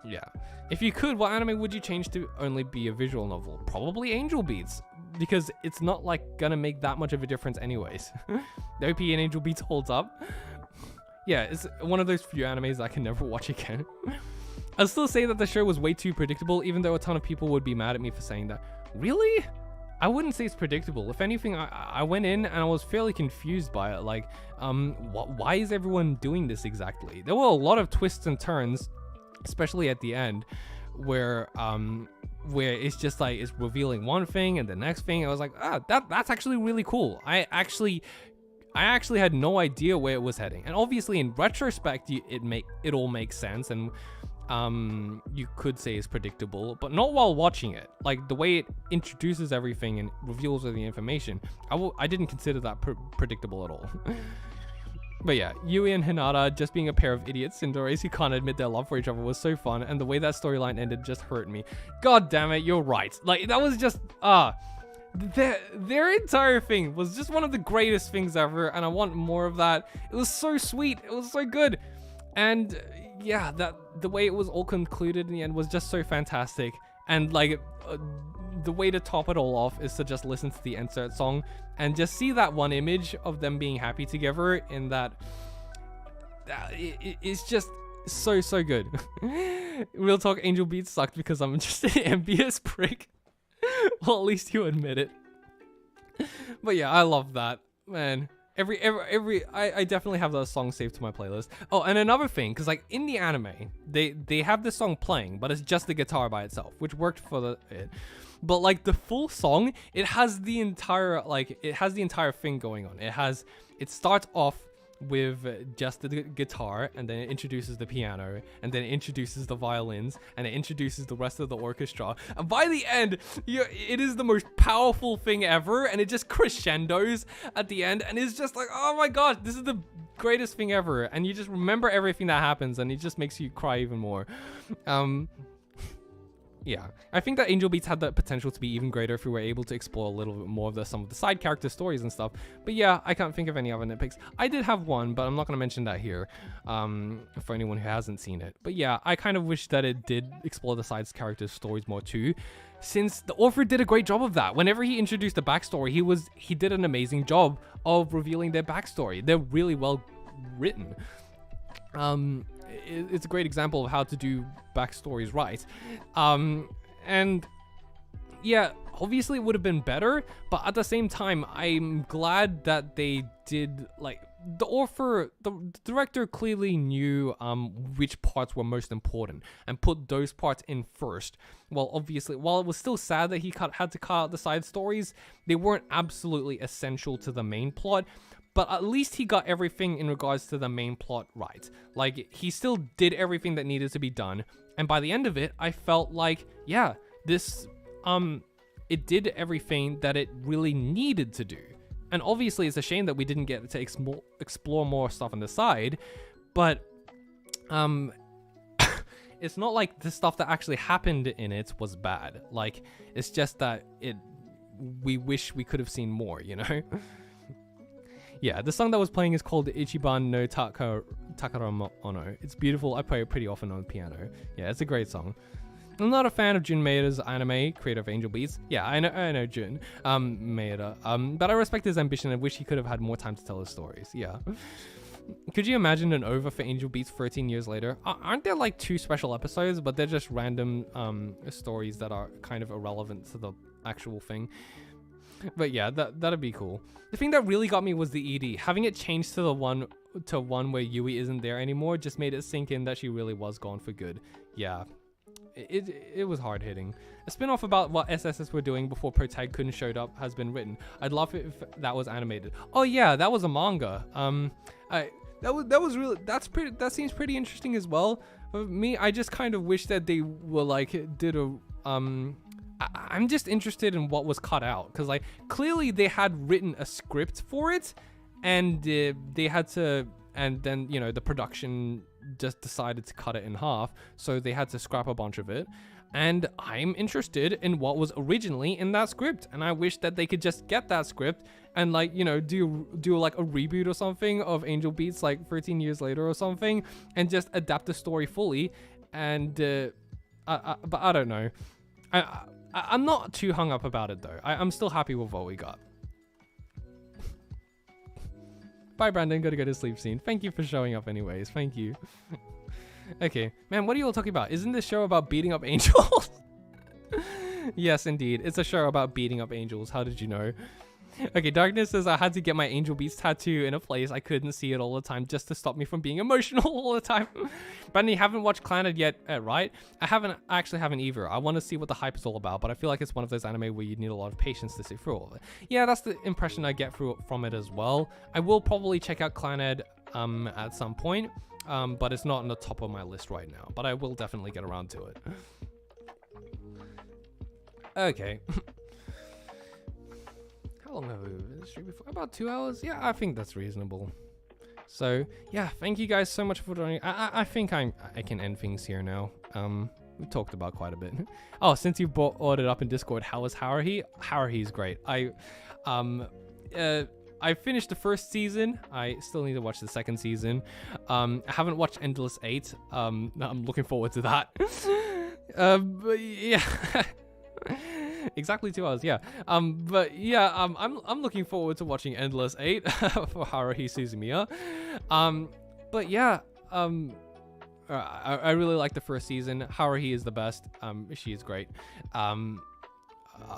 yeah. If you could, what anime would you change to only be a visual novel? Probably Angel Beats, because it's not like gonna make that much of a difference anyways. The OP in Angel Beats holds up. Yeah, it's one of those few animes I can never watch again. I'll still say that the show was way too predictable, even though a ton of people would be mad at me for saying that. Really? I wouldn't say it's predictable. If anything, I went in and I was fairly confused by it. Like, why is everyone doing this exactly? There were a lot of twists and turns, especially at the end, where it's just like it's revealing one thing and the next thing. I was like, that's actually really cool. I actually had no idea where it was heading, and obviously in retrospect it all makes sense, and you could say it's predictable, but not while watching it. Like, the way it introduces everything and reveals all the information, I didn't consider that predictable at all. But yeah, Yui and Hinata just being a pair of idiots Cinderella's who can't admit their love for each other was so fun, and the way that storyline ended just hurt me. God damn it, you're right. Like, that was just, their entire thing was just one of the greatest things ever, and I want more of that. It was so sweet, it was so good, and yeah, the way it was all concluded in the end was just so fantastic. And like, the way to top it all off is to just listen to the insert song and just see that one image of them being happy together in that. It's just so good. Real talk, Angel Beats sucked because I'm just an envious prick. Well, at least you admit it. But yeah, I love that, man. I definitely have those songs saved to my playlist. Oh, and another thing, because like in the anime, they have this song playing, but it's just the guitar by itself, which worked for it. But like the full song, it has the entire thing going on. It starts off with just the guitar, and then it introduces the piano, and then it introduces the violins, and it introduces the rest of the orchestra. And by the end, it is the most powerful thing ever, and it just crescendos at the end, and it's just like, oh my god, this is the greatest thing ever. And you just remember everything that happens, and it just makes you cry even more. Yeah, I think that Angel Beats had the potential to be even greater if we were able to explore a little bit more of some of the side character stories and stuff. But yeah, I can't think of any other nitpicks. I did have one, but I'm not going to mention that here for anyone who hasn't seen it. But yeah, I kind of wish that it did explore the side character stories more too, since the author did a great job of that. Whenever he introduced the backstory, he did an amazing job of revealing their backstory. They're really well written. It's a great example of how to do backstories right. And yeah, obviously it would have been better, but at the same time, I'm glad that they did, like, the director clearly knew which parts were most important and put those parts in first. Well, obviously, while it was still sad that he had to cut out the side stories, they weren't absolutely essential to the main plot. But at least he got everything in regards to the main plot right. Like, he still did everything that needed to be done. And by the end of it, I felt like, yeah, this, it did everything that it really needed to do. And obviously, it's a shame that we didn't get to explore more stuff on the side. But, it's not like the stuff that actually happened in it was bad. Like, it's just that we wish we could have seen more, you know? Yeah, the song that was playing is called Ichiban no Takara Ono. It's beautiful. I play it pretty often on the piano. Yeah, it's a great song. I'm not a fan of Jun Maeda's anime, creator of Angel Beats. Yeah, I know Jun Maeda. But I respect his ambition and wish he could have had more time to tell his stories. Yeah. Could you imagine an OVA for Angel Beats 13 years later? Aren't there like 2 special episodes, but they're just random stories that are kind of irrelevant to the actual thing? But yeah, that'd be cool. The thing that really got me was the ED. Having it changed to one where Yui isn't there anymore just made it sink in that she really was gone for good. Yeah, it was hard hitting. A spin-off about what SSS were doing before Protag showed up has been written. I'd love it if that was animated. Oh yeah, that was a manga. That seems pretty interesting as well. For me, I just kind of wish that they were like I'm just interested in what was cut out, because like clearly they had written a script for it, and they had to, and then the production just decided to cut it in half, so they had to scrap a bunch of it. And I'm interested in what was originally in that script, and I wish that they could just get that script and like do like a reboot or something of Angel Beats like 13 years later or something, and just adapt the story fully. And but I don't know. I'm not too hung up about it though. I'm still happy with what we got. Bye, Brandon. Gotta go to sleep soon. Thank you for showing up anyways. Thank you. Okay. Man, what are you all talking about? Isn't this show about beating up angels? Yes, indeed. It's a show about beating up angels. How did you know? Okay, Darkness says I had to get my Angel Beats tattoo in a place I couldn't see it all the time just to stop me from being emotional all the time. Brandon, you haven't watched Clannad yet, right? I actually haven't either. I want to see what the hype is all about, but I feel like it's one of those anime where you need a lot of patience to sit through all of it. Yeah, that's the impression I get from it as well. I will probably check out Clannad at some point, but it's not on the top of my list right now, but I will definitely get around to it. Okay. How long have we been in the stream before? About 2 hours? Yeah, I think that's reasonable. So, yeah, thank you guys so much for joining. I think I can end things here now. We talked about quite a bit. Oh, since you brought it up in Discord, how was Haruhi? Haruhi's great. I finished the first season. I still need to watch the second season. I haven't watched Endless 8. I'm looking forward to that. But yeah. Exactly 2 hours, yeah. But yeah, I'm looking forward to watching Endless 8 for Haruhi Suzumiya. But yeah, I really like the first season. Haruhi is the best. She is great.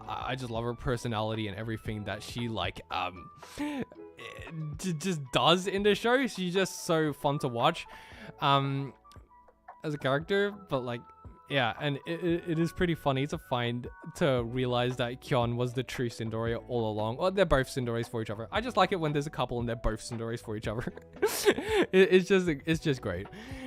I just love her personality and everything that she like just does in the show. She's just so fun to watch as a character, but like, yeah, and it is pretty funny to realize that Kyon was the true Cinderella all along. Or they're both Cinderellas for each other. I just like it when there's a couple and they're both Cinderellas for each other. It's just great.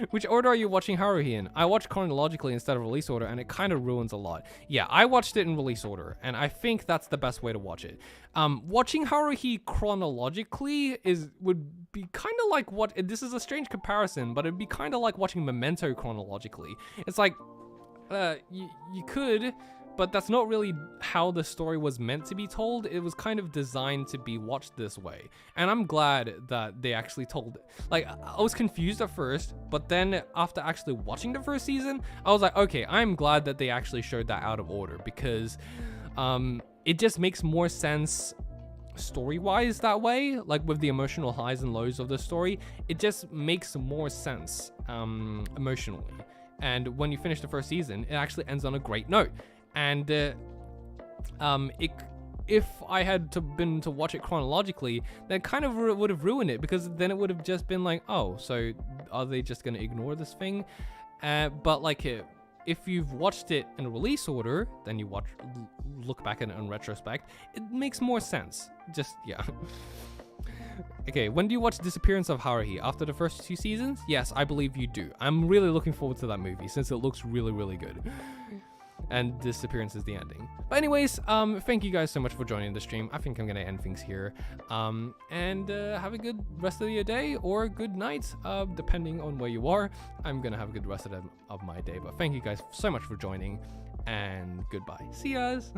Which order are you watching Haruhi in? I watched chronologically instead of release order, and it kind of ruins a lot. Yeah, I watched it in release order, and I think that's the best way to watch it. Watching Haruhi chronologically would be kind of like this is a strange comparison, but it'd be kind of like watching Memento chronologically. It's like, you could, but that's not really how the story was meant to be told. It was kind of designed to be watched this way. And I'm glad that they actually told it. Like, I was confused at first, but then after actually watching the first season, I was like, okay, I'm glad that they actually showed that out of order, because it just makes more sense story-wise that way. Like, with the emotional highs and lows of the story, it just makes more sense emotionally. And when you finish the first season, it actually ends on a great note. And if I had been to watch it chronologically, then kind of would have ruined it, because then it would have just been like, oh, so are they just going to ignore this thing? But like, if you've watched it in release order, then you look back at it in retrospect, it makes more sense. Just, yeah. Okay, when do you watch Disappearance of Haruhi? After the first 2 seasons? Yes, I believe you do. I'm really looking forward to that movie, since it looks really, really good. And Disappearance is the ending. But anyways, thank you guys so much for joining the stream. I think I'm gonna end things here. And have a good rest of your day, or good night, depending on where you are. I'm gonna have a good rest of my day. But thank you guys so much for joining, and goodbye. See yas!